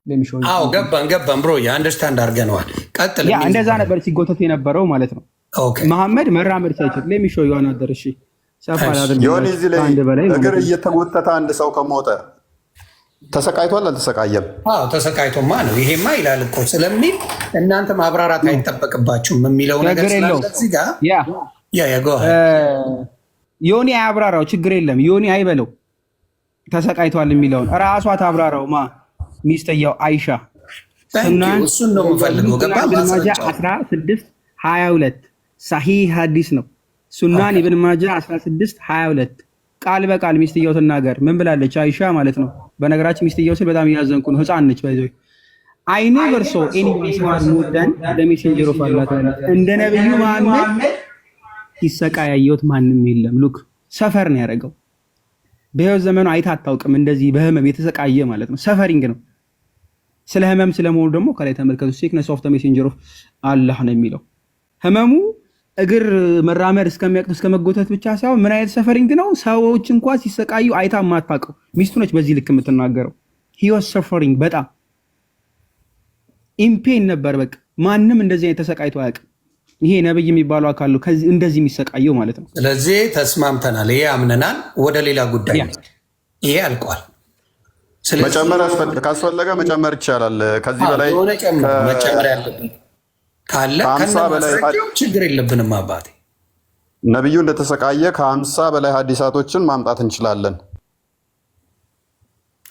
Speaker 5: ለሚሾው
Speaker 1: ገባን ብሮ አንደርስታንድ አድርገነዋል። ቀጥል።
Speaker 5: ያ እንደዛ ነበር ሲጎተት የነበረው ማለት ነው። መሐመድ መራመድ ሳይችል ለሚሾው የሆነ አደር እሺ
Speaker 2: እግር እየተጎተተ አንድ ሰው ከሞተ ተሰቃይቷል አልተሰቃየም?
Speaker 1: ተሰቃይቶማ ነው። ይሄማ ይላል እኮ ስለሚል እናንተ ማብራራት አይጠበቅባችሁም የሚለው ነገር
Speaker 5: ዮኒ አያብራራው፣ ችግር የለም። ዮኒ አይበለው ተሰቃይቷል የሚለውን እራሷ ታብራራው። ሚስተያው አይሻ
Speaker 1: እሱን ነው የምፈልገው። ገባ
Speaker 5: 1622 ሳሂህ ሐዲስ ነው። ሱናን ኢብን ማጃ 1622 ቃል በቃል ሚስትየው ትናገር። ምን ብላለች አይሻ ማለት ነው። በነገራችን ሚስትየው ስል በጣም ያዘንኩ ነው፣ ህፃን ነች። ባይዘው አይ ኔቨር ሶ ኤኒዋን ስማር ሞር ዳን ዘ ሜሴንጀር ኦፍ አላህ ተዓላ። እንደ ነብዩ መሐመድ ሲሰቃያየውት ማንም የለም። ሉክ ሰፈር ነው ያደረገው። በህይወት ዘመኑ አይታ አታውቅም እንደዚህ በህመም የተሰቃየ ማለት ነው። ሰፈሪንግ ነው። ስለ ህመም ስለመሆኑ ደግሞ ከላይ ተመልከቱ። ሲክነስ ኦፍ ዘ ሜሴንጀር ኦፍ አላህ ነው የሚለው። ህመሙ እግር መራመድ እስከሚያቅት እስከመጎተት ብቻ ሳይሆን ምን አይነት ሰፈሪንግ ነው? ሰዎች እንኳን ሲሰቃዩ አይታ ማታውቀው ሚስቱ ነች በዚህ ልክ የምትናገረው። he was suffering በጣም ኢምፔን ነበር። በቃ ማንም እንደዚህ አይነት ተሰቃይቶ አያውቅም። ይሄ ነብይ የሚባለው አካል ነው እንደዚህ የሚሰቃየው ማለት ነው።
Speaker 1: ስለዚህ ተስማምተናል። ይሄ አምነናል። ወደ ሌላ ጉዳይ ይሄ አልቋል።
Speaker 2: መጨመር ካስፈለገ መጨመር ይቻላል። ከዚህ በላይ
Speaker 1: መጨመር ያለብን ካለ ችግር የለብንም። አባቴ
Speaker 2: ነብዩ እንደተሰቃየ ከ50 በላይ ሐዲሳቶችን ማምጣት እንችላለን።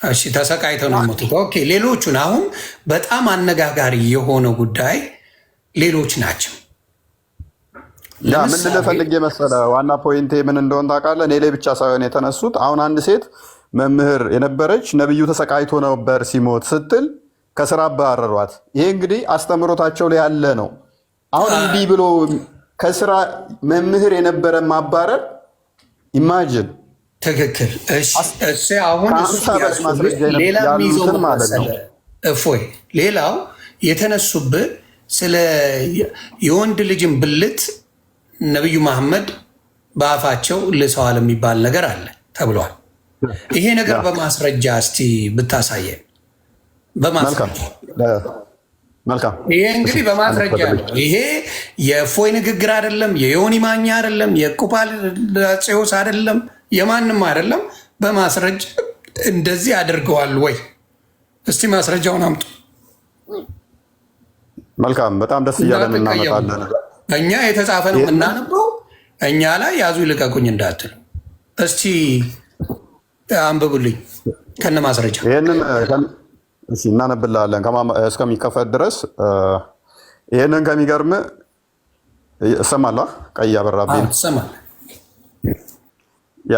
Speaker 1: እሺ ተሰቃይተው ነው የሞቱት። ኦኬ ሌሎቹን አሁን በጣም አነጋጋሪ የሆነው ጉዳይ ሌሎች ናቸው።
Speaker 2: ያ ምን ልፈልግ የመሰለ ዋና ፖይንቴ ምን እንደሆነ ታውቃለህ? እኔ ላይ ብቻ ሳይሆን የተነሱት አሁን አንድ ሴት መምህር የነበረች ነብዩ ተሰቃይቶ ነበር ሲሞት ስትል ከስራ አባረሯት። ይሄ እንግዲህ አስተምሮታቸው ላይ ያለ ነው። አሁን እንዲህ ብሎ ከስራ መምህር የነበረ ማባረር ኢማጂን
Speaker 1: ትክክል። እሺ አሁን ሌላ ሚዞን ማለት ነው እፎይ። ሌላው የተነሱብህ ስለ የወንድ ልጅን ብልት ነብዩ መሐመድ በአፋቸው ልሰዋል የሚባል ነገር አለ ተብሏል። ይሄ ነገር በማስረጃ እስቲ ብታሳየን።
Speaker 2: መልካም።
Speaker 1: ይሄ እንግዲህ በማስረጃ ነው። ይሄ የእፎይ ንግግር አይደለም፣ የዮኒ ማኛ አይደለም፣ የቁጳሌዎስ አይደለም፣ የማንም አይደለም። በማስረጃ እንደዚህ አድርገዋል ወይ? እስቲ ማስረጃውን አምጡ።
Speaker 2: መልካም። በጣም ደስ እያለን እናመጣለን።
Speaker 1: እኛ የተጻፈ ነው የምናነበው። እኛ ላይ ያዙ ይልቀቁኝ እንዳትሉ። እስቲ አንብቡልኝ ከነ ማስረጃ።
Speaker 2: ይህንን እናነብላለን እስከሚከፈት ድረስ። ይህንን ከሚገርም እሰማለሁ። ቀይ አበራብኝ
Speaker 1: ትሰማለህ?
Speaker 2: ያ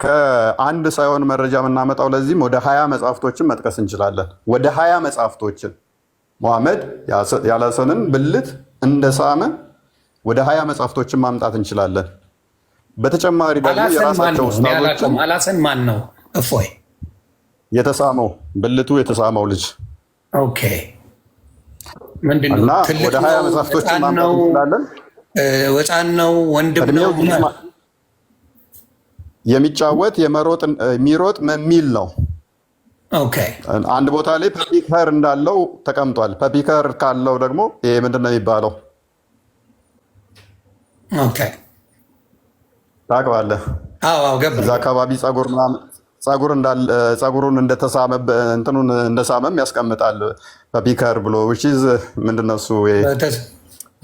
Speaker 2: ከአንድ ሳይሆን መረጃ የምናመጣው ለዚህም ወደ 20 መጽሐፍቶችን መጥቀስ እንችላለን። ወደ 20 መጽሐፍቶችን ሙሐመድ ያላሰንን ብልት እንደሳመ ወደ 20 መጽሐፍቶችን ማምጣት እንችላለን። በተጨማሪ ደግሞ የራሳቸው ኡስታዞችን
Speaker 1: አላሰን ማን ነው? እፎይ
Speaker 2: የተሳመው ብልቱ የተሳመው ልጅ
Speaker 1: ኦኬ። ምንድነው?
Speaker 2: እና ወደ 20 መጽሐፍቶችን ማምጣት እንችላለን።
Speaker 1: ሕፃን ነው? ወንድም ነው?
Speaker 2: የሚጫወት የሚሮጥ የሚል ነው።
Speaker 1: ኦኬ።
Speaker 2: አንድ ቦታ ላይ ፐፒከር እንዳለው ተቀምጧል። ፐፒከር ካለው ደግሞ ይሄ ምንድን ነው የሚባለው?
Speaker 1: ኦኬ
Speaker 2: ታውቀዋለህ?
Speaker 1: አዎ ገባኝ።
Speaker 2: እዛ አካባቢ ጸጉሩን እንደተሳመ እንትኑን እንደሳመም ያስቀምጣል ፐፒከር ብሎ ምንድን ነው እሱ?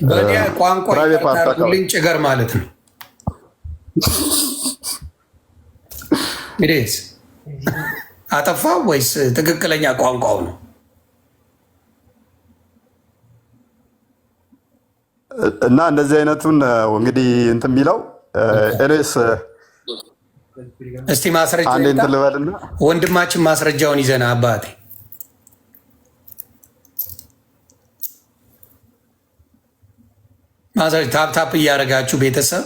Speaker 1: በዲያ ቋንቋ ይታርጉልኝ ጭገር ማለት ነው። እንግዲህ አጠፋው ወይስ ትክክለኛ ቋንቋው ነው?
Speaker 2: እና እንደዚህ አይነቱን እንግዲህ እንትን የሚለው ኤሌስ
Speaker 1: እስቲ ማስረጃ
Speaker 2: እንትን ልበልና
Speaker 1: ወንድማችን ማስረጃውን ይዘና አባቴ ማስረጃ ታፕታፕ እያደረጋችሁ ቤተሰብ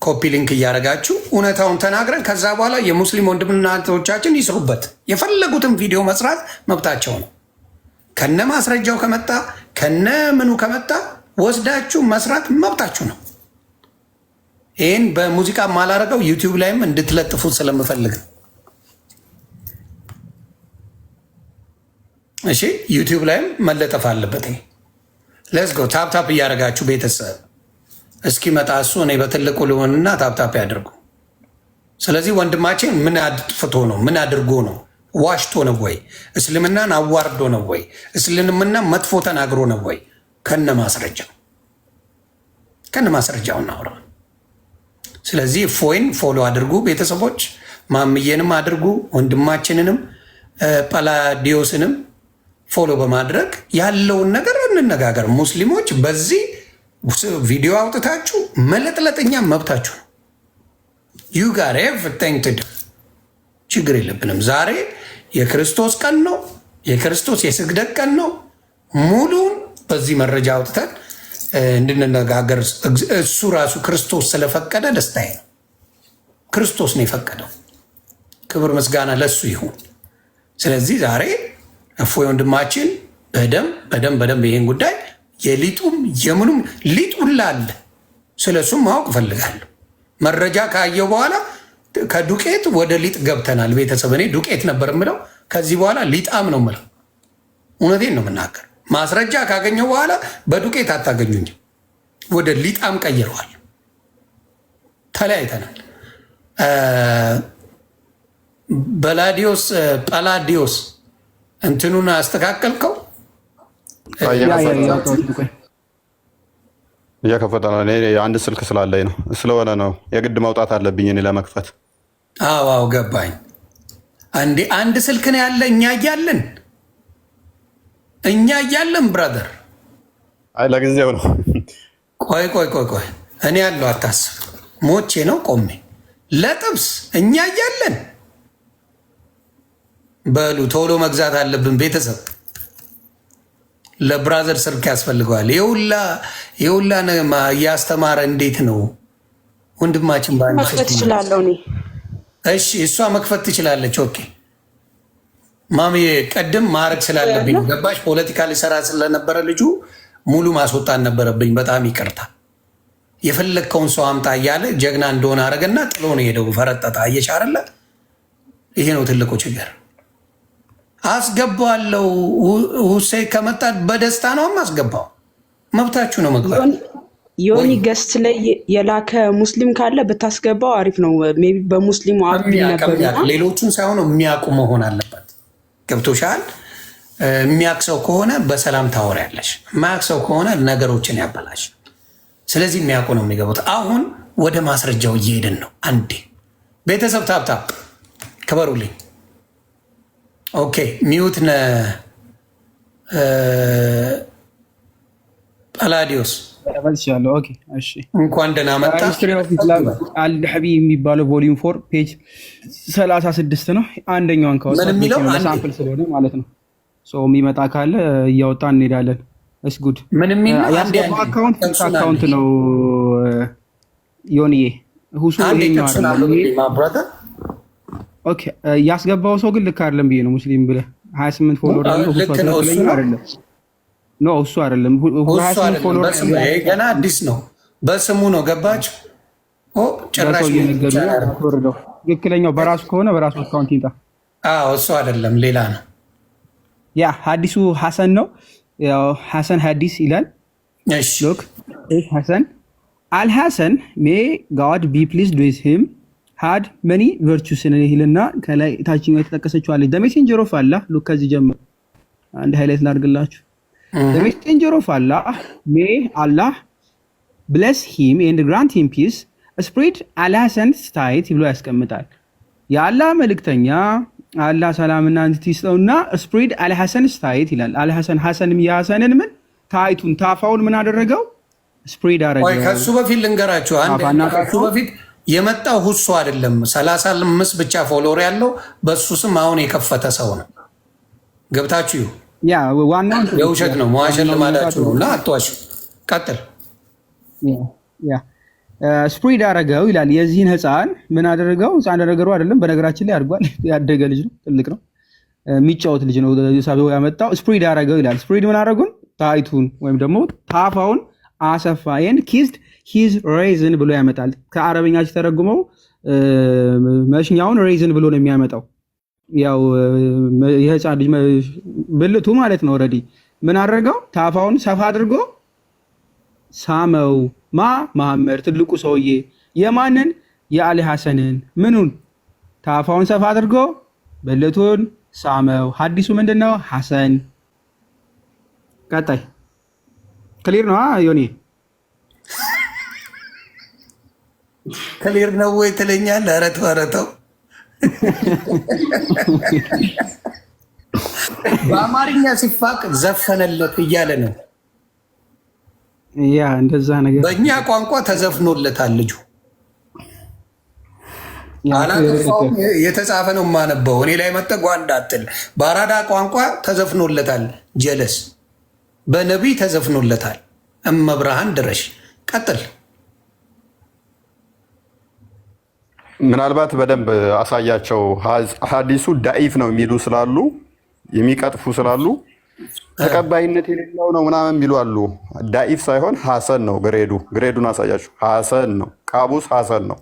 Speaker 1: ኮፒ ሊንክ እያደረጋችሁ እውነታውን ተናግረን ከዛ በኋላ የሙስሊም ወንድምና እህቶቻችን ይስሩበት። የፈለጉትን ቪዲዮ መስራት መብታቸው ነው። ከነ ማስረጃው ከመጣ ከነ ምኑ ከመጣ ወስዳችሁ መስራት መብታችሁ ነው። ይህን በሙዚቃ ማላረገው ዩቲዩብ ላይም እንድትለጥፉት ስለምፈልግ ነው። እሺ ዩቲዩብ ላይም መለጠፍ አለበት። ሌትስ ጎ ታፕታፕ እያደረጋችሁ ቤተሰብ እስኪመጣ እሱ እኔ በትልቁ ልሆንና ታፕታፕ ያድርጉ። ስለዚህ ወንድማችን ምን አጥፍቶ ነው? ምን አድርጎ ነው? ዋሽቶ ነው ወይ? እስልምናን አዋርዶ ነው ወይ? እስልምና መጥፎ ተናግሮ ነው ወይ? ከነ ማስረጃው እናውራ። ስለዚህ እፎይን ፎሎ አድርጉ ቤተሰቦች፣ ማምዬንም አድርጉ፣ ወንድማችንንም ጳላዲዮስንም ፎሎ በማድረግ ያለውን ነገር እንነጋገር። ሙስሊሞች በዚህ ቪዲዮ አውጥታችሁ መለጥለጥኛ መብታችሁ ነው። ዩ ጋር ኤቭሪቲንግ ቱ ዱ ችግር የለብንም። ዛሬ የክርስቶስ ቀን ነው። የክርስቶስ የስግደት ቀን ነው። ሙሉን በዚህ መረጃ አውጥተን እንድንነጋገር እሱ ራሱ ክርስቶስ ስለፈቀደ ደስታዬ ነው። ክርስቶስ ነው የፈቀደው። ክብር ምስጋና ለሱ ይሁን። ስለዚህ ዛሬ እፎይ ወንድማችን በደንብ ይህን ጉዳይ የሊጡም የምኑም ሊጡን ላለ ስለሱም ማወቅ እፈልጋለሁ። መረጃ ካየው በኋላ ከዱቄት ወደ ሊጥ ገብተናል። ቤተሰብ እኔ ዱቄት ነበር የምለው፣ ከዚህ በኋላ ሊጣም ነው የምለው። እውነቴን ነው የምናገር። ማስረጃ ካገኘው በኋላ በዱቄት አታገኙኝም፣ ወደ ሊጣም ቀይረዋል። ተለያይተናል። ጳላዲዮስ እንትኑን አስተካከልከው?
Speaker 2: እየከፈተ ነው። እኔ አንድ ስልክ ስላለኝ ነው ስለሆነ ነው የግድ መውጣት አለብኝ እኔ ለመክፈት።
Speaker 1: አዎ ገባኝ። አንድ ስልክ ነው ያለ እኛ እያለን ብራዘር።
Speaker 2: አይ ለጊዜው ነው።
Speaker 1: ቆይ እኔ ያለው አታስብ። ሞቼ ነው ቆሜ ለጥብስ እኛ እያለን በሉ ቶሎ መግዛት አለብን ቤተሰብ። ለብራዘር ስልክ ያስፈልገዋል። የሁላ እያስተማረ እንዴት ነው ወንድማችን?
Speaker 4: መክፈት እችላለሁ እኔ።
Speaker 1: እሺ እሷ መክፈት ትችላለች። ኦኬ ማሚ ቀድም ማድረግ ስላለብኝ ገባሽ። ፖለቲካ ሊሰራ ስለነበረ ልጁ ሙሉ ማስወጣት ነበረብኝ። በጣም ይቅርታ። የፈለግከውን ሰው አምጣ እያለ ጀግና እንደሆነ አረገና ጥሎ ነው ሄደው ፈረጠጣ። እየቻረለ ይሄ ነው ትልቁ ችግር። አስገባዋለሁ። ሁሴን ከመጣ በደስታ ነው አስገባው። መብታችሁ ነው መግባት።
Speaker 4: ዮኒ ገስት ላይ የላከ ሙስሊም ካለ ብታስገባው አሪፍ ነው። ሜይ ቢ በሙስሊሙ አፕል ነበር።
Speaker 1: ሌሎቹን ሳይሆን የሚያውቁ መሆን አለበት። ገብቶሻል? የሚያውቅ ሰው ከሆነ በሰላም ታወሪያለሽ። የማያውቅ ሰው ከሆነ ነገሮችን ያበላሽ። ስለዚህ የሚያውቁ ነው የሚገቡት። አሁን ወደ ማስረጃው እየሄድን ነው። አንዴ ቤተሰብ ታብታብ ክበሩልኝ። ኦኬ ሚዩት ነ ጳላዲዮስ እንኳን ደህና መጣ።
Speaker 5: አልሐቢ የሚባለው ቮሊዩም 4 ፔጅ 36 ነው። አንደኛውን ሳምፕል ስለሆነ ማለት ነው። የሚመጣ ካለ እያወጣን እንሄዳለን። እስ ጉድ ያስገባው አካውንት ነው ዮኒዬ ሁሱ ያስገባው ሰው ግን ልክ አይደለም ብዬ ነው። ሙስሊም ብለህ 28 ፎሎወር አለው እሱ አይደለም። 28 ፎሎወር
Speaker 1: ገና አዲስ ነው፣ በስሙ ነው። ገባች ጭራሽ
Speaker 5: ትክክለኛው በራሱ ከሆነ በራሱ አካውንት ይምጣ።
Speaker 1: እሱ አይደለም ሌላ ነው።
Speaker 5: ያ ሀዲሱ ሐሰን ነው። ያው ሐሰን ሀዲስ ይላል። ሎክ ሐሰን አልሐሰን ሜ ጋድ ቢ ፕሊዝድ ዊዝ ሂም had many virtues ይልና ከላይ ታችኛው የተጠቀሰችው አለ the messenger of Allah ሉክ ከዚህ ጀምሮ አንድ ሃይላይት ላድርግላችሁ። the messenger of Allah may Allah bless him and grant him peace spread Al-Hasan's state ብሎ ያስቀምጣል። የአላህ መልእክተኛ አላህ ሰላምና እንት ይስጠውና spread Al-Hasan's state ይላል። ሐሰንም የሐሰንን ምን ታይቱን ታፋውን ምን አደረገው? ስፕሬድ አደረገው።
Speaker 1: ወይ ከሱ በፊት ልንገራችሁ ከሱ በፊት የመጣው ሁሱ አይደለም። 35 ብቻ ፎሎወር ያለው በሱ ስም አሁን የከፈተ ሰው ነው። ገብታችሁ
Speaker 5: ያ ዋናው
Speaker 1: የውሸት ነው። መዋሸት ልማዳችሁ ነው እና አትዋሹ። ቀጥል።
Speaker 5: ያ ስፕሪድ አደረገው ይላል። የዚህን ህፃን ምን አደረገው? ህፃን ነገሩ አይደለም፣ በነገራችን ላይ አድጓል። ያደገ ልጅ ነው፣ ትልቅ ነው፣ የሚጫወት ልጅ ነው። ሰው ያመጣው ስፕሪድ አደረገው ይላል። ስፕሪድ ምን አደረጉን? ታይቱን ወይም ደግሞ ታፋውን አሰፋ ኤንድ ኪዝድ ሂዝ ሬዝን ብሎ ያመጣል። ከአረበኛ ሲተረጉመው መሽኛውን ሬዝን ብሎ ነው የሚያመጣው። ያው የህፃን ልጅ ብልቱ ማለት ነው። ኦልሬዲ ምን አደረገው? ታፋውን ሰፋ አድርጎ ሳመው። መሐመድ ትልቁ ሰውዬ የማንን? የአሊ ሐሰንን። ምኑን? ታፋውን ሰፋ አድርጎ ብልቱን ሳመው። ሐዲሱ ምንድነው? ሐሰን። ቀጣይ ክሊር ነው ዮኒ?
Speaker 1: ክሊር ነው ወይ ትለኛለህ? ኧረ ተው በአማርኛ ሲፋቅ ዘፈነለት እያለ ነው።
Speaker 5: ያ እንደዛ ነገር
Speaker 1: በእኛ ቋንቋ ተዘፍኖለታል ልጁ። አላጠፋውም፣ የተጻፈ ነው የማነበው። እኔ ላይ መጠጓ እንዳትል። በአራዳ ቋንቋ ተዘፍኖለታል። ጀለስ በነቢይ ተዘፍኖለታል። እመብርሃን ድረሽ። ቀጥል።
Speaker 2: ምናልባት በደንብ አሳያቸው። ሀዲሱ ዳኢፍ ነው የሚሉ ስላሉ የሚቀጥፉ ስላሉ ተቀባይነት የሌለው ነው ምናምን ቢሉ አሉ። ዳኢፍ ሳይሆን ሐሰን ነው ግሬዱን አሳያችሁ። ሐሰን ነው ቃቡስ ሐሰን ነው።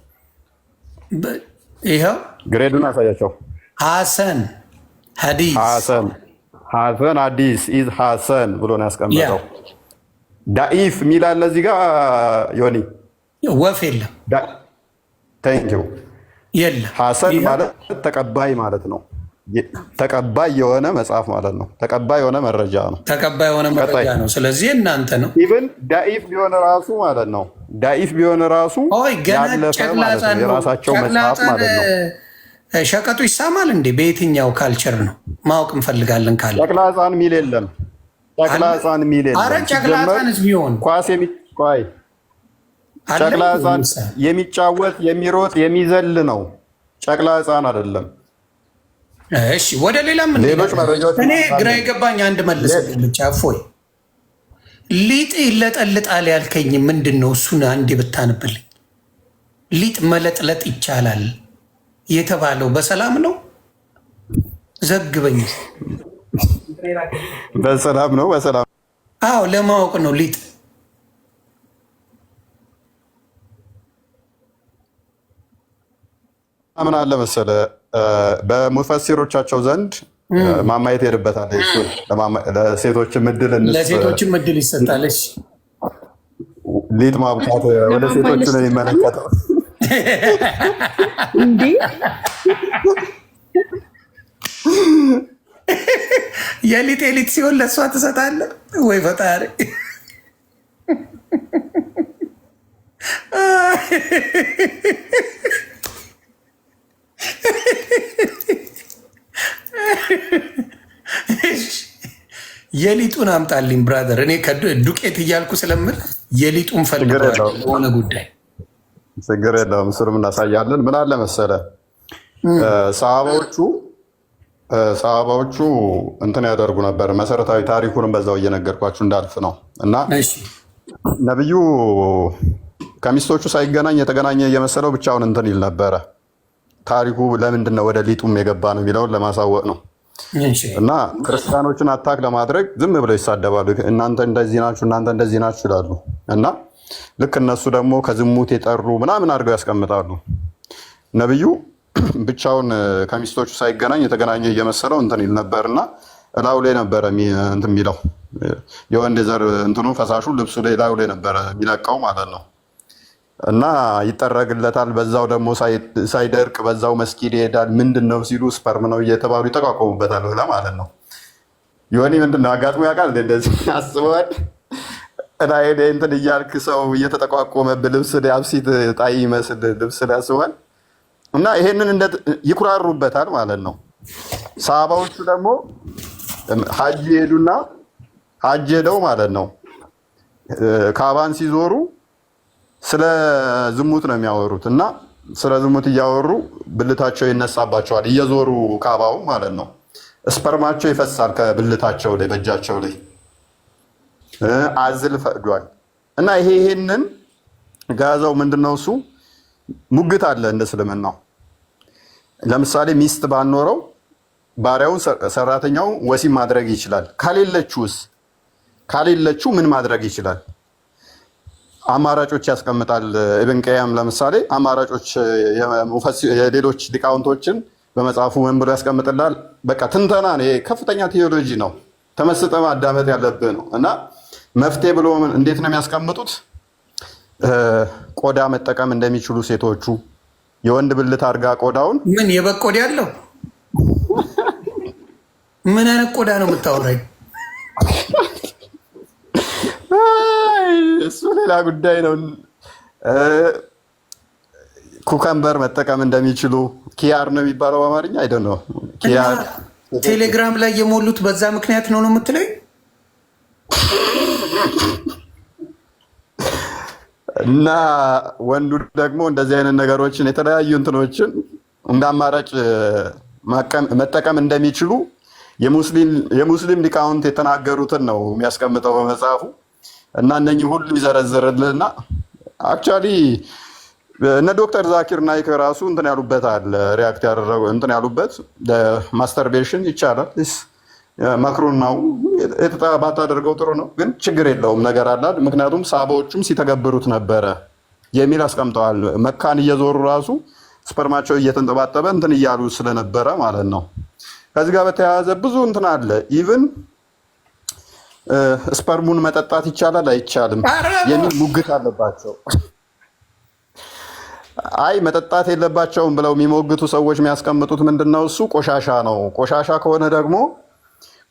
Speaker 1: ይኸው
Speaker 2: ግሬዱን አሳያቸው።
Speaker 1: ሐሰን ሐዲስ
Speaker 2: ሐሰን ሐዲስ ኢዝ ሐሰን ብሎ ነው ያስቀመጠው። ዳኢፍ የሚል አለ እዚህ ጋር ዮኒ
Speaker 1: ወፍ የለም።
Speaker 2: ታንኪዩ
Speaker 1: የለም።
Speaker 2: ሐሰን ማለት ተቀባይ ማለት ነው። ተቀባይ የሆነ መጽሐፍ ማለት ነው። ተቀባይ የሆነ መረጃ ነው።
Speaker 1: ተቀባይ የሆነ መረጃ ነው። ስለዚህ እናንተ ነው።
Speaker 2: ኢቭን ዳኢፍ ቢሆን ራሱ ማለት ነው። ዳኢፍ ቢሆን ራሱ ያለፈ ማለት ነው። የራሳቸው መጽሐፍ ማለት ነው።
Speaker 1: ሸቀጡ ይሳማል እንዴ? በየትኛው ካልቸር ነው ማወቅ እንፈልጋለን። ካለ
Speaker 2: ጨቅላ ሕፃን ሚል የለም። ጨቅላ ሕፃን ሚል የለም።
Speaker 1: አረ ጨቅላ ሕፃንስ ቢሆን
Speaker 2: ኳስ የሚቆይ ጨቅላ ሕፃን የሚጫወት የሚሮጥ የሚዘል ነው። ጨቅላ ሕፃን አይደለም።
Speaker 1: እሺ ወደ ሌላ ምን
Speaker 2: ሌሎች መረጃዎች
Speaker 1: እኔ ግራ የገባኝ አንድ መልስ ብቻ እፎይ ሊጥ ይለጠልጣል ያልከኝ ምንድን ነው? እሱን አንዴ ብታንብልኝ። ሊጥ መለጥለጥ ይቻላል የተባለው በሰላም ነው? ዘግበኝ።
Speaker 2: በሰላም ነው። በሰላም
Speaker 1: አዎ፣ ለማወቅ ነው። ሊጥ
Speaker 2: ምን አለ መሰለ በሙፈሲሮቻቸው ዘንድ ማማየት ሄድበታል። እሱን ለሴቶችም እድል
Speaker 1: ይሰጣል።
Speaker 2: ሊጥ ማብቃት ወደ ሴቶች ነው የሚመለከተው
Speaker 4: እንዴ?
Speaker 1: የሊጥ ሲሆን ለእሷ ትሰጣለህ ወይ? ፈጣሪ የሊጡን አምጣልኝ ብራዘር። እኔ ዱቄት እያልኩ ስለምል የሊጡን ፈልገዋለሁ የሆነ ጉዳይ።
Speaker 2: ችግር የለውም፣ እሱንም እናሳያለን። ምን አለ መሰለ ሰሃባዎቹ እንትን ያደርጉ ነበር። መሰረታዊ ታሪኩንም በዛው እየነገርኳችሁ እንዳልፍ ነው እና ነብዩ ከሚስቶቹ ሳይገናኝ የተገናኘ እየመሰለው ብቻውን እንትን ይል ነበረ። ታሪኩ ለምንድን ነው ወደ ሊጡም የገባ ነው የሚለውን ለማሳወቅ ነው። እና ክርስቲያኖችን አታክ ለማድረግ ዝም ብለው ይሳደባሉ። እናንተ እንደዚህ ናችሁ፣ እናንተ እንደዚህ ናችሁ ይላሉ። እና ልክ እነሱ ደግሞ ከዝሙት የጠሩ ምናምን አድርገው ያስቀምጣሉ። ነብዩ ብቻውን ከሚስቶቹ ሳይገናኝ የተገናኘ እየመሰለው እንትን ይል ነበርና እላዩ ላይ ነበረ እንትን የሚለው የወንድ ዘር እንትኑ ፈሳሹ ልብሱ ላይ እላዩ ላይ ነበረ የሚለቀው ማለት ነው። እና ይጠረግለታል። በዛው ደግሞ ሳይደርቅ በዛው መስጊድ ይሄዳል። ምንድን ነው ሲሉ ስፐርም ነው እየተባሉ ይጠቋቆሙበታል ብለህ ማለት ነው። ዮኒ ምንድን ነው አጋጥሞ ያውቃል? እንደዚህ አስበዋል። ላይ እንትን እያልክ ሰው እየተጠቋቆመብህ ልብስ አብሲት ጣይ ይመስል ልብስ ላይ አስበዋል። እና ይሄንን ይኩራሩበታል ማለት ነው። ሰሃባዎቹ ደግሞ ሀጅ ሄዱና ሀጅ ሄደው ማለት ነው ካባን ሲዞሩ ስለ ዝሙት ነው የሚያወሩት። እና ስለ ዝሙት እያወሩ ብልታቸው ይነሳባቸዋል እየዞሩ ካባው ማለት ነው። ስፐርማቸው ይፈሳል ከብልታቸው ላይ በእጃቸው ላይ አዝል ፈቅዷል። እና ይሄንን ጋዛው ምንድነው እሱ ሙግት አለ እንደ እስልምናው። ለምሳሌ ሚስት ባኖረው ባሪያው ሰራተኛው ወሲብ ማድረግ ይችላል። ካሌለችው ምን ማድረግ ይችላል? አማራጮች ያስቀምጣል። ኢብን ቀያም ለምሳሌ አማራጮች የሌሎች ሊቃውንቶችን በመጽሐፉ ምን ብሎ ያስቀምጥላል? በቃ ትንተና ነው። ከፍተኛ ቴዎሎጂ ነው። ተመስጠ ማዳመጥ ያለብህ ነው። እና መፍትሄ ብሎ እንዴት ነው የሚያስቀምጡት? ቆዳ መጠቀም እንደሚችሉ ሴቶቹ የወንድ ብልት አድርጋ ቆዳውን
Speaker 1: ምን የበግ ቆዳ ያለው ምን አይነት ቆዳ ነው የምታወራኝ?
Speaker 2: እሱ ሌላ ጉዳይ ነው። ኩከምበር መጠቀም እንደሚችሉ ኪያር ነው የሚባለው በአማርኛ አይደል ነው። ኪያር
Speaker 1: ቴሌግራም ላይ የሞሉት በዛ ምክንያት ነው የምትለኝ?
Speaker 2: እና ወንዱ ደግሞ እንደዚህ አይነት ነገሮችን የተለያዩ እንትኖችን እንደ አማራጭ መጠቀም እንደሚችሉ የሙስሊም ሊቃውንት የተናገሩትን ነው የሚያስቀምጠው በመጽሐፉ። እና እነኚህ ሁሉ ይዘረዝርልና አክቹዋሊ እነ ዶክተር ዛኪር ናይክ ራሱ እንትን ያሉበት አለ ሪያክት ያደረጉ እንትን ያሉበት ማስተርቤሽን ይቻላል መክሩን ነው ባታደርገው ጥሩ ነው፣ ግን ችግር የለውም ነገር አላል። ምክንያቱም ሳባዎቹም ሲተገብሩት ነበረ የሚል አስቀምጠዋል። መካን እየዞሩ ራሱ ስፐርማቸው እየተንጠባጠበ እንትን እያሉ ስለነበረ ማለት ነው። ከዚህ ጋር በተያያዘ ብዙ እንትን አለ። ኢቭን ስፐርሙን መጠጣት ይቻላል አይቻልም የሚል ሙግት አለባቸው። አይ መጠጣት የለባቸውም ብለው የሚሞግቱ ሰዎች የሚያስቀምጡት ምንድነው? እሱ ቆሻሻ ነው። ቆሻሻ ከሆነ ደግሞ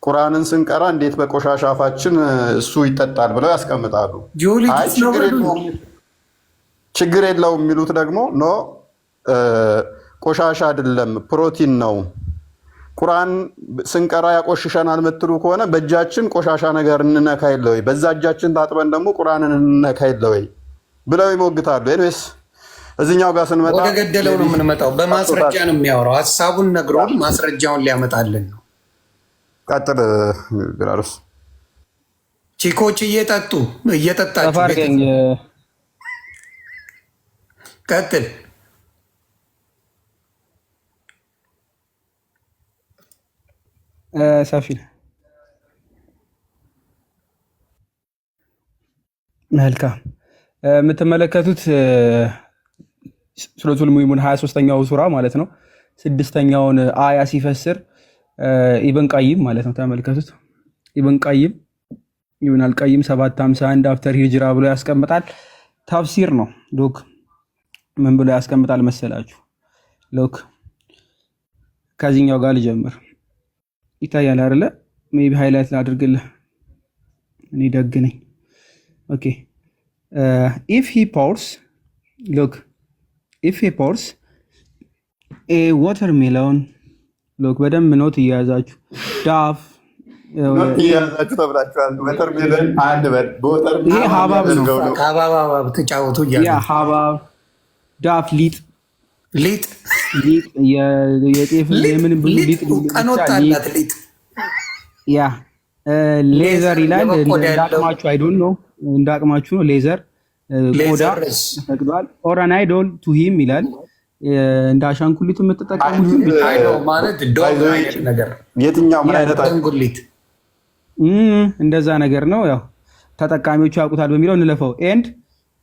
Speaker 2: ቁርአንን ስንቀራ እንዴት በቆሻሻ አፋችን እሱ ይጠጣል ብለው ያስቀምጣሉ። አይ ችግር የለውም የሚሉት ደግሞ ኖ ቆሻሻ አይደለም ፕሮቲን ነው። ቁርአን ስንቀራ ያቆሽሸናል የምትሉ ከሆነ በእጃችን ቆሻሻ ነገር እንነካ የለ ወይ? በዛ እጃችን ታጥበን ደግሞ ቁርአንን እንነካ የለ ወይ ብለው ይሞግታሉ። ኤኒዌይስ እዚህኛው ጋር ስንመጣ
Speaker 1: ወደ ገደለው ነው የምንመጣው። በማስረጃ ነው የሚያወራው። ሀሳቡን ነግሮን ማስረጃውን ሊያመጣልን ነው።
Speaker 2: ቀጥል ግራርስ።
Speaker 1: ቺኮች እየጠጣችሁ ቀጥል።
Speaker 5: ሰፊ መልካም የምትመለከቱት ሱረቱል ሙእሚኑን 23ኛው ሱራ ማለት ነው። 6ኛውን አያ ሲፈስር ኢብን ቀይም ማለት ነው። ተመልከቱት። ኢብን ቀይም ኢብን አልቀይም 751 አፍተር ሂጅራ ብሎ ያስቀምጣል። ተፍሲር ነው። ሎክ ምን ብሎ ያስቀምጣል መሰላችሁ? ሎክ ከዚህኛው ጋር ልጀምር። ይታያል አይደለ? ሜቢ ሃይላይት ላድርግልህ። እኔ ደግ ነኝ። ኦኬ if he pours look if he pours a watermelon look በደንብ ኖት እያያዛችሁ ዳፍ
Speaker 2: እያያዛችሁ ተብላችኋል። watermelon አንድ በል በወተርሜሎን
Speaker 5: ይሄ ሀባብ ነው።
Speaker 1: ሀባብ ተጫወቱ እያሉ
Speaker 5: ያ ሀባብ ዳፍ ሊጥ የጤፍ የምን ብዙ ሊጥ
Speaker 1: ቀኖጣላት ሊጥ
Speaker 5: ያ ሌዘር ይላል። እንዳቅማችሁ አይዶን ነው እንዳቅማችሁ ነው። ሌዘር ቆዳ ተፈቅዷል። ኦር አን አይዶል ቱ ሂም ይላል። እንደ አሻንጉሊት የምትጠቀሙት
Speaker 1: ማለት ነገር
Speaker 2: የትኛው ምን አይነት
Speaker 1: አሻንጉሊት
Speaker 5: እንደዛ ነገር ነው። ያው ተጠቃሚዎቹ ያውቁታል በሚለው እንለፈው። ኤንድ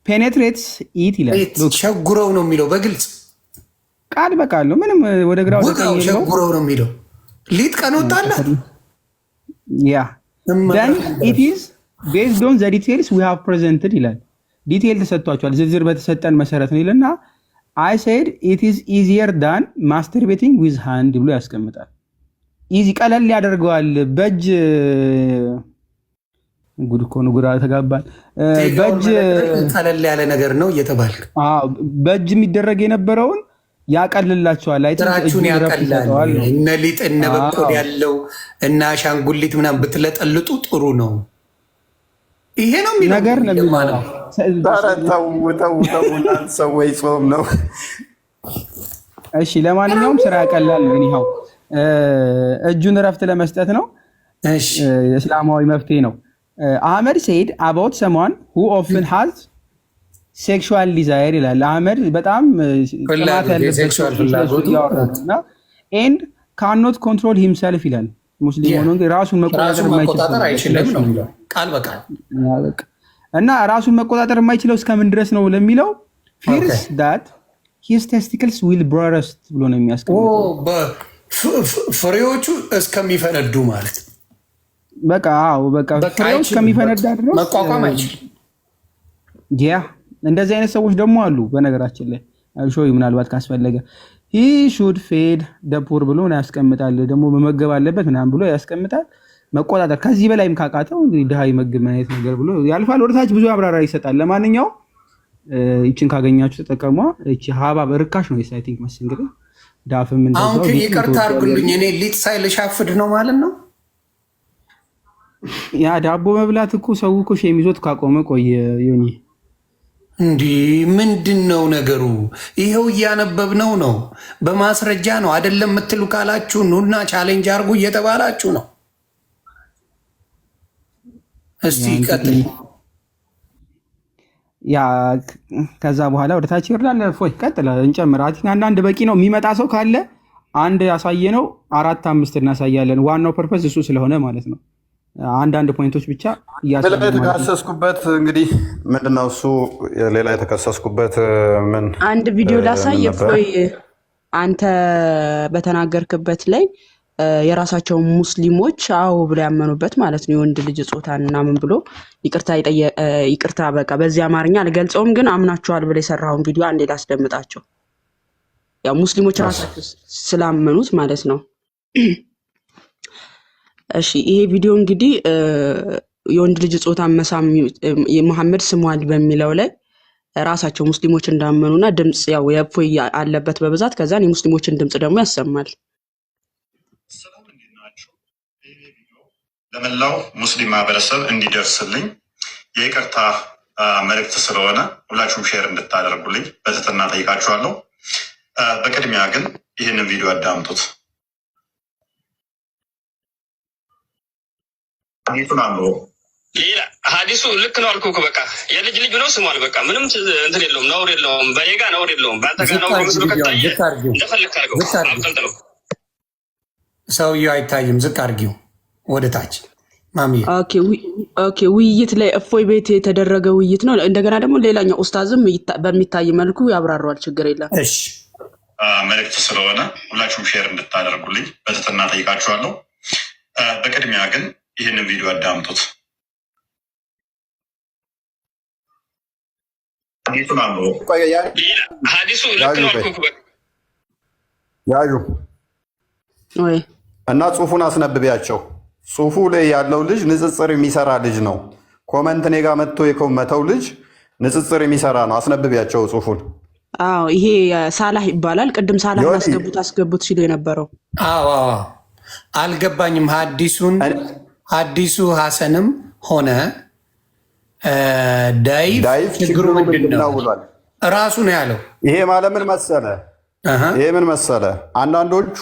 Speaker 5: ፔኔትሬትስ ኢት ይላል።
Speaker 1: ሸጉረው ነው የሚለው በግልጽ
Speaker 5: ቃል በቃል ነው። ምንም ወደ ግራ ወደ ቀኝ ነው።
Speaker 1: ሸጉረው ነው የሚለው ሊጥ ቀኖጣላት
Speaker 5: ያ then it is based on the details we have presented ይላል። ዲቴል ተሰጥቷቸዋል። ዝርዝር በተሰጠን መሰረት ነው ይልና I said it is easier than masturbating with hand ብሎ ያስቀምጣል። ኢዚ ቀለል ያደርገዋል። በእጅ ጉድ እኮ ነው፣ ግራ ተጋባል። በእጅ
Speaker 1: ቀለል ያለ ነገር ነው እየተባልክ
Speaker 5: በእጅ የሚደረግ የነበረውን ያቀልላቸዋል።
Speaker 1: አይታችሁን ያቀላል። እነ ሊጥ እነ በቆድ ያለው እና አሻንጉሊት ምናምን ብትለጠልጡ ጥሩ ነው። ይሄ ነው የሚለው
Speaker 5: ነገር ነው የሚለው።
Speaker 2: ሰው ወይ ጾም ነው።
Speaker 5: እሺ ለማንኛውም ስራ ያቀላል። ግን ይኸው እጁን እረፍት ለመስጠት ነው።
Speaker 1: እሺ
Speaker 5: እስላማዊ መፍትሄ ነው። አህመድ ሴድ አባውት ሰማን ሁ ኦፍን ሃዝ ሴክሹዋል ዲዛየር ይላል። አህመድ በጣም ቅናት ያለበት ያወራና ኤንድ ካኖት ኮንትሮል ሂምሰልፍ ይላል። ሙስሊም ሆኖ ራሱን መቆጣጠር
Speaker 1: አይችልም ነው የሚለው ቃል በቃል
Speaker 5: እና ራሱን መቆጣጠር የማይችለው እስከምን ድረስ ነው ለሚለው ፊርስ ዳት ሂስ ቴስቲክልስ ዊል ብረስት ብሎ ነው የሚያስቀምጠው።
Speaker 1: ፍሬዎቹ እስከሚፈነዱ ማለት
Speaker 5: በቃ በቃ ፍሬው እስከሚፈነዳ ድረስ
Speaker 1: መቋቋም አይችልም።
Speaker 5: ያ እንደዚህ አይነት ሰዎች ደግሞ አሉ። በነገራችን ላይ ሾይ ምናልባት ካስፈለገ he should feed the poor ብሎ ያስቀምጣል። ደግሞ መመገብ አለበት ምናምን ብሎ ያስቀምጣል። መቆጣጠር ከዚህ በላይም ካቃተው እንግዲህ ድሃ ይመግብ ማለት ነገር ብሎ ያልፋል። ወደታች ብዙ አብራራ ይሰጣል። ለማንኛውም ይችን ካገኛችሁ ተጠቀሟ። እቺ ሀባብ ርካሽ ነው። አይ ቲንክ መስ እንግዲህ ዳፍም እንደዛው።
Speaker 1: አሁን ይቅርታ አድርጉልኝ፣ እኔ ሊጥ ሳይልሻፍድ ነው ማለት ነው።
Speaker 5: ያ ዳቦ መብላት እኮ ሰው እኮ ሸሚዞት ካቆመ ቆየ ዮኒ።
Speaker 1: እንዲህ ምንድን ነው ነገሩ? ይኸው እያነበብነው ነው፣ በማስረጃ ነው አይደለም የምትሉ ካላችሁ ኑና ቻሌንጅ አድርጉ እየተባላችሁ ነው። እስቲ ቀጥል።
Speaker 5: ያ ከዛ በኋላ ወደ ታች ይወርዳል። ፎይ ቀጥል፣ እንጨምር። አንዳንድ በቂ ነው። የሚመጣ ሰው ካለ አንድ ያሳየ ነው 4-5 እናሳያለን። ዋናው ፐርፐስ እሱ ስለሆነ ማለት ነው። አንዳንድ ፖይንቶች ብቻ
Speaker 2: እያሳየን የተከሰስኩበት እንግዲህ ምንድነው እሱ ሌላ የተከሰስኩበት ምን
Speaker 4: አንድ ቪዲዮ ላሳይ እፎይ አንተ በተናገርክበት ላይ የራሳቸው ሙስሊሞች አው ብለው ያመኑበት ማለት ነው የወንድ ልጅ ጾታና ምን ብሎ ይቅርታ በቃ በዚህ አማርኛ አልገልጸውም ግን አምናቸዋል ብለው የሰራውን ቪዲዮ አንዴ ላስደምጣቸው። ያው ሙስሊሞች ራሳቸው ስላመኑት ማለት ነው። እሺ ይሄ ቪዲዮ እንግዲህ የወንድ ልጅ ጾታን መሳም መሐመድ ስሟል በሚለው ላይ ራሳቸው ሙስሊሞች እንዳመኑና ድምጽ ያው የእፎይ አለበት በብዛት ከዛን የሙስሊሞችን ድምጽ ደግሞ ያሰማል።
Speaker 6: ሰላም እንዲናችሁ ይሄ ቪዲዮ ለመላው ሙስሊም ማህበረሰብ እንዲደርስልኝ የይቅርታ መልእክት ስለሆነ ሁላችሁም ሼር እንድታደርጉልኝ በትህትና ጠይቃችኋለሁ። በቅድሚያ ግን ይህንን ቪዲዮ አዳምጡት። ሐዲሱን አንብቦ
Speaker 7: ሌላ ሐዲሱ ልክ ነው አልኩህ። በቃ የልጅ ልጅ ነው ስሟል። በቃ ምንም እንትን የለውም፣ ነውር የለውም፣ በኔ ጋር ነውር የለውም። በአንተ ጋር ነውር መስሎ ከታየ እንደፈለክ አድርገው አብጠልጥለው።
Speaker 1: ሰውየው አይታይም፣ ዝቅ አድርጊው ወደ ታች ማሚ።
Speaker 4: ኦኬ ውይይት ላይ እፎይ ቤት የተደረገ ውይይት ነው። እንደገና ደግሞ ሌላኛው ኡስታዝም በሚታይ መልኩ ያብራራዋል። ችግር የለም።
Speaker 1: እሺ
Speaker 6: መልእክት ስለሆነ ሁላችሁም ሼር እንድታደርጉልኝ በትህትና ጠይቃችኋለሁ። በቅድሚያ ግን ይህንን ቪዲዮ አዳምጡት። ሐዲሱን አንብቦ
Speaker 7: ሐዲሱ ልክ ነው አልኩህ።
Speaker 2: ያዩ
Speaker 4: ወይ
Speaker 2: እና ጽሁፉን አስነብቢያቸው። ጽሁፉ ላይ ያለው ልጅ ንጽጽር የሚሰራ ልጅ ነው። ኮመንት እኔ ጋር መጥቶ የኮመተው ልጅ ንጽጽር የሚሰራ ነው። አስነብቢያቸው ጽሁፉን።
Speaker 4: አዎ ይሄ ሳላህ ይባላል። ቅድም ሳላህ አስገቡት ሲል የነበረው
Speaker 1: አዎ አልገባኝም። ሐዲሱ ሐሰንም ሆነ ዳይፍ ችግሩ ምንድን ነው ራሱ ነው ያለው።
Speaker 2: ይሄ ማለት ምን መሰለ አንዳንዶቹ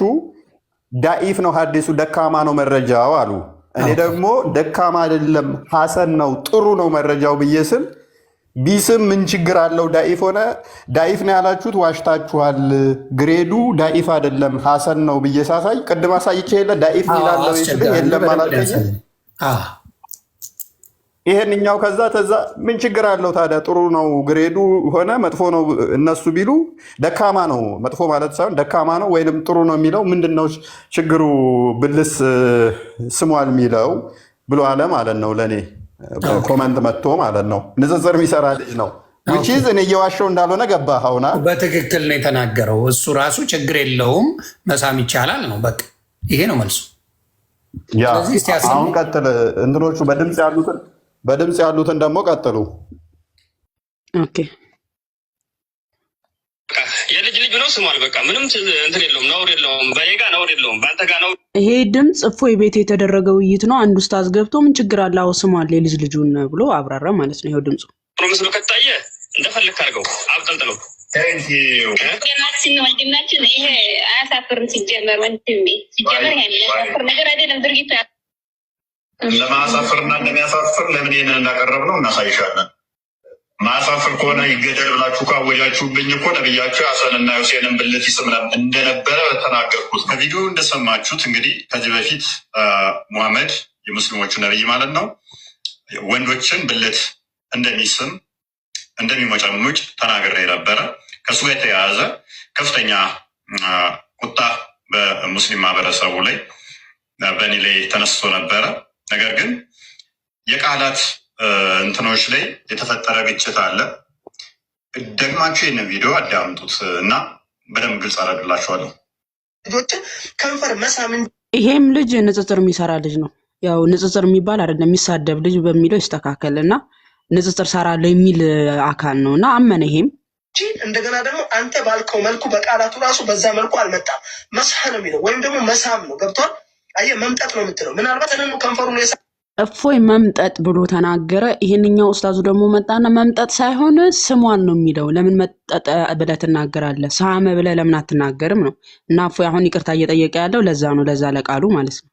Speaker 2: ዳኢፍ ነው ሐዲሱ ደካማ ነው መረጃው አሉ። እኔ ደግሞ ደካማ አይደለም ሐሰን ነው ጥሩ ነው መረጃው ብዬ ስል ቢስም ምን ችግር አለው? ዳኢፍ ሆነ ዳኢፍ ነው ያላችሁት ዋሽታችኋል። ግሬዱ ዳኢፍ አይደለም ሐሰን ነው ብዬ ሳሳይ ቅድም አሳይቼ የለ ዳኢፍ ይላለው የለም አላልከኝ? ይሄንኛው ከዛ ምን ችግር አለው ታዲያ? ጥሩ ነው ግሬዱ ሆነ መጥፎ ነው እነሱ ቢሉ ደካማ ነው መጥፎ ማለት ሳይሆን ደካማ ነው ወይንም ጥሩ ነው የሚለው ምንድነው ችግሩ? ብልስ ስሟል የሚለው ብሎ አለ ማለት ነው። ለእኔ ኮመንት መጥቶ ማለት ነው። ንጽጽር የሚሰራ ልጅ ነው። ዊችዝ እኔ እየዋሸው እንዳልሆነ ገባህ? አሁን
Speaker 1: በትክክል ነው የተናገረው እሱ ራሱ። ችግር የለውም መሳም ይቻላል ነው በቃ ይሄ ነው መልሱ።
Speaker 2: አሁን ቀጥል። እንትኖቹ በድምፅ ያሉትን ደግሞ ቀጥሉ።
Speaker 4: ኦኬ
Speaker 7: የልጅ ልጅ ነው ስሟል። በቃ ምንም እንትን የለውም፣ ነውር የለውም፣ በኔ ጋር ነውር የለውም፣ በአንተ ጋር ነው።
Speaker 4: ይሄ ድምፅ እፎይ ቤት የተደረገ ውይይት ነው። አንድ ኡስታዝ ገብቶ ምን ችግር አለ አዎ ስሟል የልጅ ልጁን ብሎ አብራራ ማለት ነው። ይሄው ድምፁ
Speaker 7: ጥሩ መስሎ ከታየ እንደፈለክ አድርገው አብጠልጥለው።
Speaker 8: ወንድማችን ይሄ አያሳፍርም። ሲጀመር ወንድሜ ሲጀመር ይሄ የሚያሳፍር ነገር አይደለም ድርጊቱ።
Speaker 6: ለማሳፈርና እንደሚያሳፍር ለምን ይሄንን እንዳቀረብ ነው እናሳይሻለን። ማሳፈር ከሆነ ይገደል ብላችሁ ካወጃችሁብኝ እኮ ነብያቸው ሐሰንና ሁሴንን ብልት ይስም እንደነበረ ተናገርኩት። ከቪዲዮ እንደሰማችሁት እንግዲህ ከዚህ በፊት ሙሐመድ የሙስሊሞቹ ነብይ ማለት ነው ወንዶችን ብልት እንደሚስም እንደሚሞጨሙጭ ተናግሬ ነበረ። ከሱ ጋር የተያያዘ ከፍተኛ ቁጣ በሙስሊም ማህበረሰቡ ላይ በእኔ ላይ ተነስቶ ነበረ። ነገር ግን የቃላት እንትኖች ላይ የተፈጠረ ግጭት አለ። ደግማችሁ ይህንን ቪዲዮ አዳምጡት እና በደንብ ግልጽ አደርግላችኋለሁ።
Speaker 9: ልጆችን ከንፈር መሳምን
Speaker 4: ይሄም ልጅ ንጽጽር የሚሰራ ልጅ ነው። ያው ንጽጽር የሚባል አይደለም የሚሳደብ ልጅ በሚለው ይስተካከል እና ንጽጽር ሰራለሁ የሚል አካል ነው እና አመነ። ይሄም
Speaker 9: እንደገና ደግሞ አንተ ባልከው መልኩ በቃላቱ ራሱ በዛ መልኩ አልመጣም። መስሐ ነው የሚለው ወይም ደግሞ መሳም ነው። ገብቷል? አየህ መምጠጥ ነው የምትለው። ምናልባት እነኑ ከንፈሩን
Speaker 4: እፎይ መምጠጥ ብሎ ተናገረ። ይሄንኛው ኡስታዙ ደግሞ መጣና መምጠጥ ሳይሆን ስሟን ነው የሚለው። ለምን መጠጠ ብለህ ትናገራለህ? ሳመ ብለህ ለምን አትናገርም ነው። እና እፎይ አሁን ይቅርታ እየጠየቀ ያለው ለዛ ነው፣ ለዛ ለቃሉ ማለት ነው።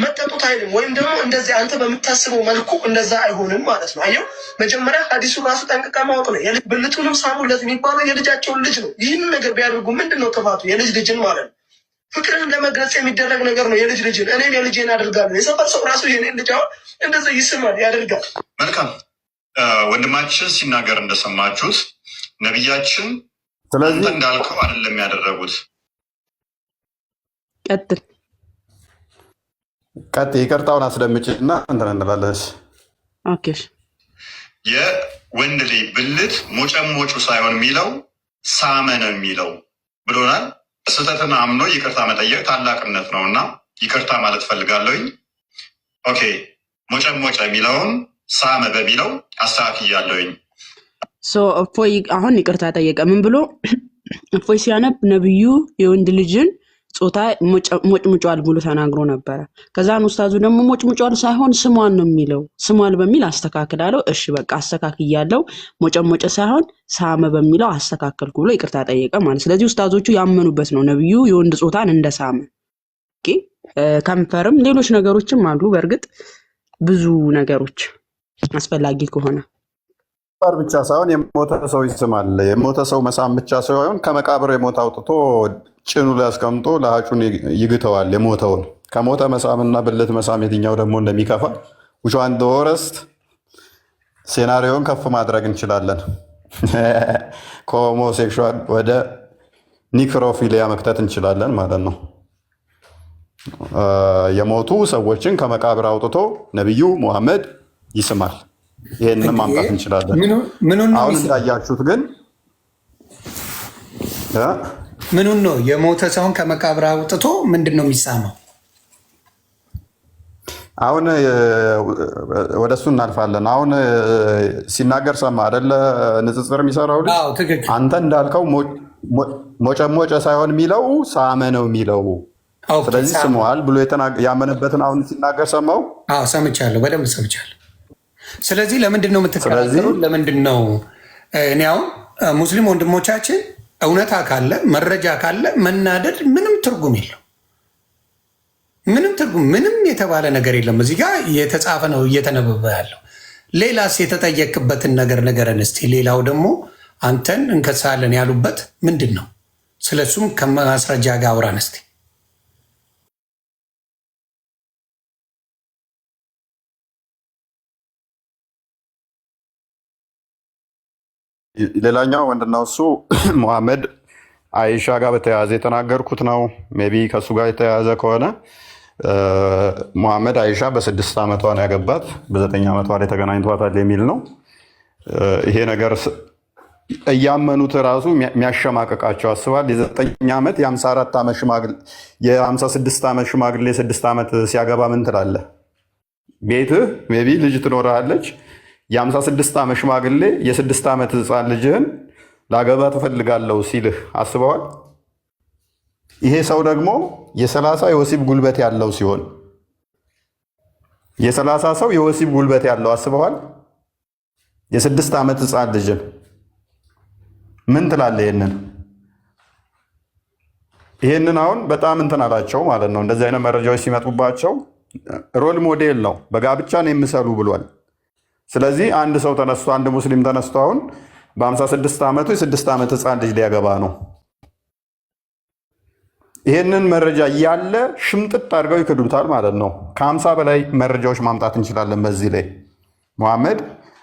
Speaker 9: መጠጡት አይልም ወይም ደግሞ እንደዚህ አንተ በምታስበው መልኩ እንደዛ አይሆንም ማለት ነው። አየው መጀመሪያ ሐዲሱ ራሱ ጠንቅቃ ማወቅ ነው። ብልቱንም ሳሙለት የሚባለው የልጃቸውን ልጅ ነው። ይህንን ነገር ቢያደርጉ ምንድን ነው ጥፋቱ? የልጅ ልጅን ማለት ነው። ፍቅርን ለመግለጽ የሚደረግ ነገር ነው። የልጅ ልጅን እኔም የልጄን አደርጋለሁ። የሰፈር ሰው ራሱ የኔን ልጅ አሁን እንደዛ ይስማል ያደርጋል።
Speaker 6: መልካም ወንድማችን ሲናገር እንደሰማችሁት ነቢያችን አንተ እንዳልከው አይደለም ያደረጉት።
Speaker 2: ቀጥል ይቅርታውን አስደምጪና እንትን እንላለሽ።
Speaker 4: ኦኬ
Speaker 6: የወንድ ልጅ ብልት ሞጨሞጩ ሳይሆን የሚለው ሳመ ነው የሚለው ብሎናል። ስህተትን አምኖ ይቅርታ መጠየቅ ታላቅነት ነው እና ይቅርታ ማለት ፈልጋለሁኝ። ኦኬ ሞጨሞጨ የሚለውን ሳመ በሚለው አስተካክያለሁኝ።
Speaker 4: እፎይ አሁን ይቅርታ ጠየቀ። ምን ብሎ እፎይ ሲያነብ ነብዩ የወንድ ልጅን ጾታ ሞጭሙጫል ብሎ ተናግሮ ነበረ። ከዛን ኡስታዙ ደግሞ ሞጭሙጫል ሳይሆን ስሟን ነው የሚለው ስሟል በሚል አስተካክላለሁ። እሺ በቃ አስተካክያለሁ፣ ሞጨሞጨ ሳይሆን ሳመ በሚለው አስተካከልኩ ብሎ ይቅርታ ጠየቀ ማለት። ስለዚህ ኡስታዞቹ ያመኑበት ነው ነብዩ የወንድ ጾታን እንደሳመ። ኦኬ ከንፈርም ሌሎች ነገሮችም አሉ። በእርግጥ ብዙ ነገሮች አስፈላጊ ከሆነ
Speaker 2: ብቻ ሳይሆን የሞተ ሰው ይስማል። የሞተ ሰው መሳም ብቻ ሳይሆን ከመቃብር የሞተ አውጥቶ ጭኑ ላይ አስቀምጦ ለሀጩን ይግተዋል የሞተውን። ከሞተ መሳምና ብልት መሳም የትኛው ደግሞ እንደሚከፋ ውሻን ወረስት ሴናሪዮን ከፍ ማድረግ እንችላለን። ከሆሞሴክሹዋል ወደ ኒክሮፊሊያ መክተት እንችላለን ማለት ነው። የሞቱ ሰዎችን ከመቃብር አውጥቶ ነቢዩ ሙሐመድ ይስማል። ይሄንን ማምጣት እንችላለን። አሁን እንዳያችሁት ግን
Speaker 1: ምኑን ነው የሞተ ሰውን ከመቃብር አውጥቶ ምንድን ነው የሚሳመው?
Speaker 2: አሁን ወደ እሱ እናልፋለን። አሁን ሲናገር ሰማ አይደለ? ንጽጽር የሚሰራው ልጅ አንተ እንዳልከው ሞጨሞጨ ሳይሆን የሚለው ሳመ ነው የሚለው። ስለዚህ ስመዋል ብሎ ያመነበትን አሁን ሲናገር ሰማው።
Speaker 1: ሰምቻለሁ፣ በደንብ ሰምቻለሁ። ስለዚህ ለምንድን ነው የምትከራከሩ? ለምንድን ነው እኔ አሁን ሙስሊም ወንድሞቻችን እውነታ ካለ መረጃ ካለ መናደድ ምንም ትርጉም የለው። ምንም ትርጉም ምንም የተባለ ነገር የለም። እዚህ ጋር የተጻፈ ነው እየተነበበ ያለው። ሌላስ የተጠየቅበትን ነገር ንገረን እስቲ። ሌላው ደግሞ አንተን እንከሳለን ያሉበት ምንድን ነው? ስለሱም ከማስረጃ ጋር አውራን እስቲ።
Speaker 2: ሌላኛው ምንድነው? እሱ ሙሐመድ አይሻ ጋር በተያያዘ የተናገርኩት ነው። ሜይ ቢ ከእሱ ጋር የተያያዘ ከሆነ ሙሐመድ አይሻ በ6 ዓመቷ ነው ያገባት፣ በ9 ዓመቷ ላይ ተገናኝቷታል የሚል ነው። ይሄ ነገር እያመኑት ራሱ የሚያሸማቀቃቸው አስባል። የ9 ዓመት የ54 ዓመት ሽማግሌ የ56 ዓመት ሽማግሌ 6 ዓመት ሲያገባ ምን ትላለህ? ቤትህ ሜይ ቢ ልጅ ትኖራለች። የ56 ዓመት ሽማግሌ የ6 ዓመት ህፃን ልጅህን ላገባ ትፈልጋለሁ ሲልህ አስበዋል? ይሄ ሰው ደግሞ የ30 የወሲብ ጉልበት ያለው ሲሆን የ30 ሰው የወሲብ ጉልበት ያለው አስበዋል? የ6 ዓመት ህፃን ልጅን ምን ትላለህ? ይሄንን አሁን በጣም እንትን አላቸው ማለት ነው። እንደዚህ አይነት መረጃዎች ሲመጡባቸው ሮል ሞዴል ነው፣ በጋብቻ ነው የምሰሉ ብሏል። ስለዚህ አንድ ሰው ተነስቶ አንድ ሙስሊም ተነስቶ አሁን በ56 ዓመቱ የ6 ዓመት ህፃን ልጅ ሊያገባ ነው። ይህንን መረጃ እያለ ሽምጥጥ አድርገው ይክዱታል ማለት ነው። ከ50 በላይ መረጃዎች ማምጣት እንችላለን። በዚህ ላይ ሙሐመድ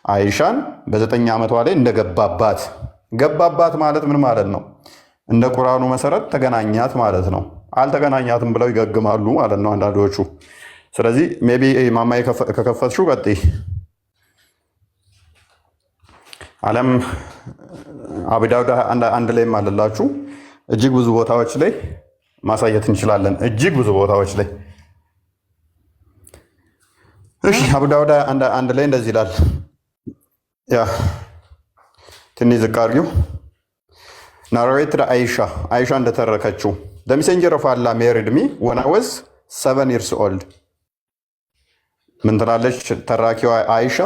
Speaker 2: አይሻን በ9 ዓመቷ ላይ እንደገባባት ገባባት ማለት ምን ማለት ነው? እንደ ቁርአኑ መሰረት ተገናኛት ማለት ነው። አልተገናኛትም ብለው ይገግማሉ ማለት ነው አንዳንዶቹ። ስለዚህ ሜይ ቢ ማማዬ ከከፈትሽው ቀጥይ። ዓለም አቡ ዳውድ አንድ ላይም አለላችሁ። እጅግ ብዙ ቦታዎች ላይ ማሳየት እንችላለን። እጅግ ብዙ ቦታዎች ላይ እሺ። አቡ ዳውድ አንድ ላይ እንደዚህ ይላል። ያ ትንሽ ዝቅ አድርጊው። ናሬትድ አይሻ እንደተረከችው the messenger of Allah married me when I was 7 years old። ምን ትላለች ተራኪዋ አይሻ?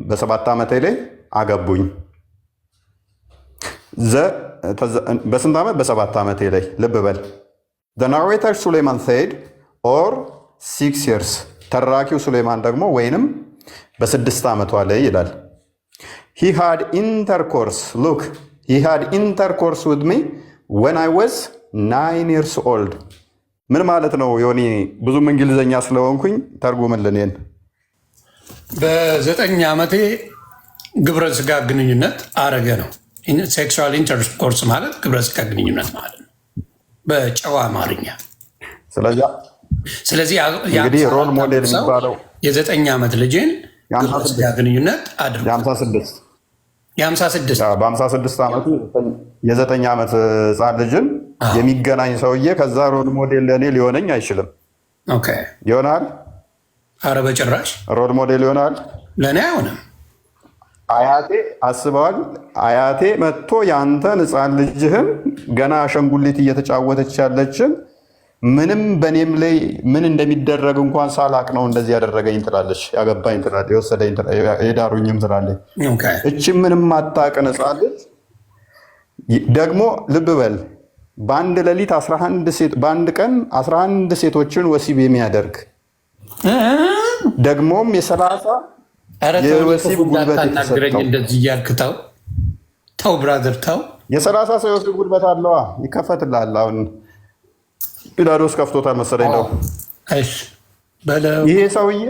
Speaker 2: በ7 ዓመቴ ላይ አገቡኝ። በስንት ዓመት? በ7 ዓመቴ ላይ። ልብ በል። the narrator Suleiman said or 6 years። ተራኪው ሱሌማን ደግሞ ወይንም በ6 ዓመቷ ላይ ይላል። he had intercourse look he had intercourse with me when I was 9 years old። ምን ማለት ነው? ዮኒ ብዙም እንግሊዘኛ ስለሆንኩኝ ተርጉምልን። ይሄን
Speaker 1: በ9 ዓመቴ ግብረ ስጋ ግንኙነት አረገ ነው። ሴክሹዋል ኢንተርኮርስ ማለት ግብረ ስጋ ግንኙነት ማለት ነው በጨዋ አማርኛ። ስለዚህ
Speaker 2: እንግዲህ ሮል ሞዴል የሚባለው
Speaker 1: የ9 ዓመት ልጅን ግብረ ስጋ ግንኙነት አድርጎ
Speaker 2: በ56 ዓመቱ የ9 ዓመት ህፃን ልጅን የሚገናኝ ሰውዬ ከዛ ሮል ሞዴል ለእኔ ሊሆነኝ አይችልም። ይሆናል?
Speaker 1: አረ በጭራሽ
Speaker 2: ሮል ሞዴል ይሆናል?
Speaker 1: ለእኔ አይሆንም።
Speaker 2: አያቴ አስበዋል። አያቴ መጥቶ የአንተን ህፃን ልጅህን ገና አሸንጉሊት እየተጫወተች ያለችን ምንም በእኔም ላይ ምን እንደሚደረግ እንኳን ሳላቅ ነው እንደዚህ ያደረገኝ ትላለች። ያገባኝ ትላለች፣ የወሰደኝ የዳሩኝም ትላለች። እቺ ምንም አታውቅን ህፃን ልጅ ደግሞ ልብ በል በአንድ ሌሊት 11 በአንድ ቀን 11 ሴቶችን ወሲብ የሚያደርግ ደግሞም የ30 የወሲብ ጉልበት የተሰጠው
Speaker 1: እንደዚህ እያልክ ተው ብራዘር ተው።
Speaker 2: የ30 ሰው የወሲብ ጉልበት አለዋ። ይከፈትልሃል። አሁን ጲላዶስ ከፍቶታል መሰለኝ ነው። ይሄ ሰውዬ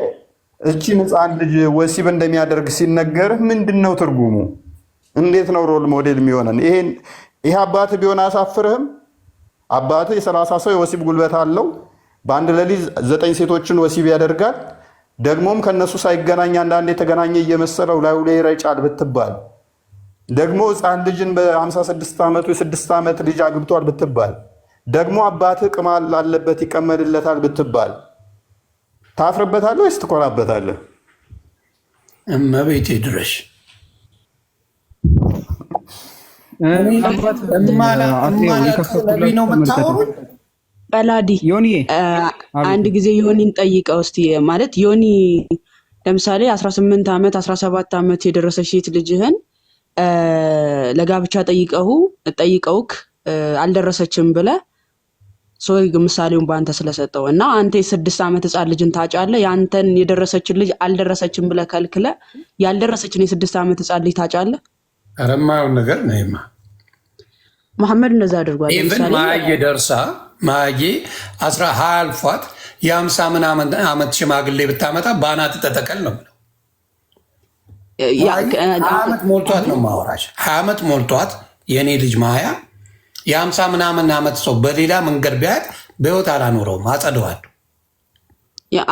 Speaker 2: እቺን ህፃን ልጅ ወሲብ እንደሚያደርግ ሲነገርህ ምንድን ነው ትርጉሙ? እንዴት ነው ሮል ሞዴል የሚሆነን? ይሄ አባትህ ቢሆን አያሳፍርህም? አባትህ የ30 ሰው የወሲብ ጉልበት አለው። በአንድ ሌሊት 9 ሴቶችን ወሲብ ያደርጋል። ደግሞም ከነሱ ሳይገናኝ አንዳንድ የተገናኘ እየመሰለው ላዩ ላይ ይረጫል ብትባል፣ ደግሞ ህፃን ልጅን በ56 ዓመቱ የ6 ዓመት ልጅ አግብቷል ብትባል፣ ደግሞ አባትህ ቅማል ላለበት ይቀመድለታል ብትባል ታፍርበታለህ ወይስ ትኮራበታለህ?
Speaker 1: እመቤቴ ድረሽ ነው የምታወሩት?
Speaker 4: በላዲ አንድ ጊዜ ዮኒን ጠይቀው እስቲ። ማለት ዮኒ ለምሳሌ 18 ዓመት 17 ዓመት የደረሰች ሴት ልጅህን ለጋብቻ ጠይቀውክ አልደረሰችም ብለህ ምሳሌውን በአንተ ስለሰጠው እና አንተ የ6 ዓመት ህፃን ልጅን ታጫለህ። የአንተን የደረሰችን ልጅ አልደረሰችም ብለህ ከልክለህ ያልደረሰችን የ6 ዓመት ህፃን ልጅ ታጫለህ።
Speaker 1: ኧረ የማይሆን ነገር ነው።
Speaker 4: መሐመድ እንደዛ አድርጓል።
Speaker 1: ማየ ደርሳ ማየ 20 አልፏት የ50 ምናምን ዓመት ሽማግሌ ብታመጣ በአናት ተተከል ነው ብለው 20 ዓመት ሞልቷት ነው ማወራሽ። 20 ዓመት ሞልቷት የእኔ ልጅ ማያ የ50 ምናምን ዓመት ሰው በሌላ መንገድ ቢያት በህይወት አላኖረውም፣ አጸደዋለሁ።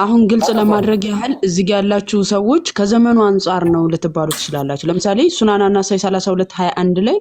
Speaker 4: አሁን ግልጽ ለማድረግ ያህል እዚህ ጋር ያላችሁ ሰዎች ከዘመኑ አንጻር ነው ልትባሉ ትችላላችሁ። ለምሳሌ ሱናና ናሳይ 32:21 ላይ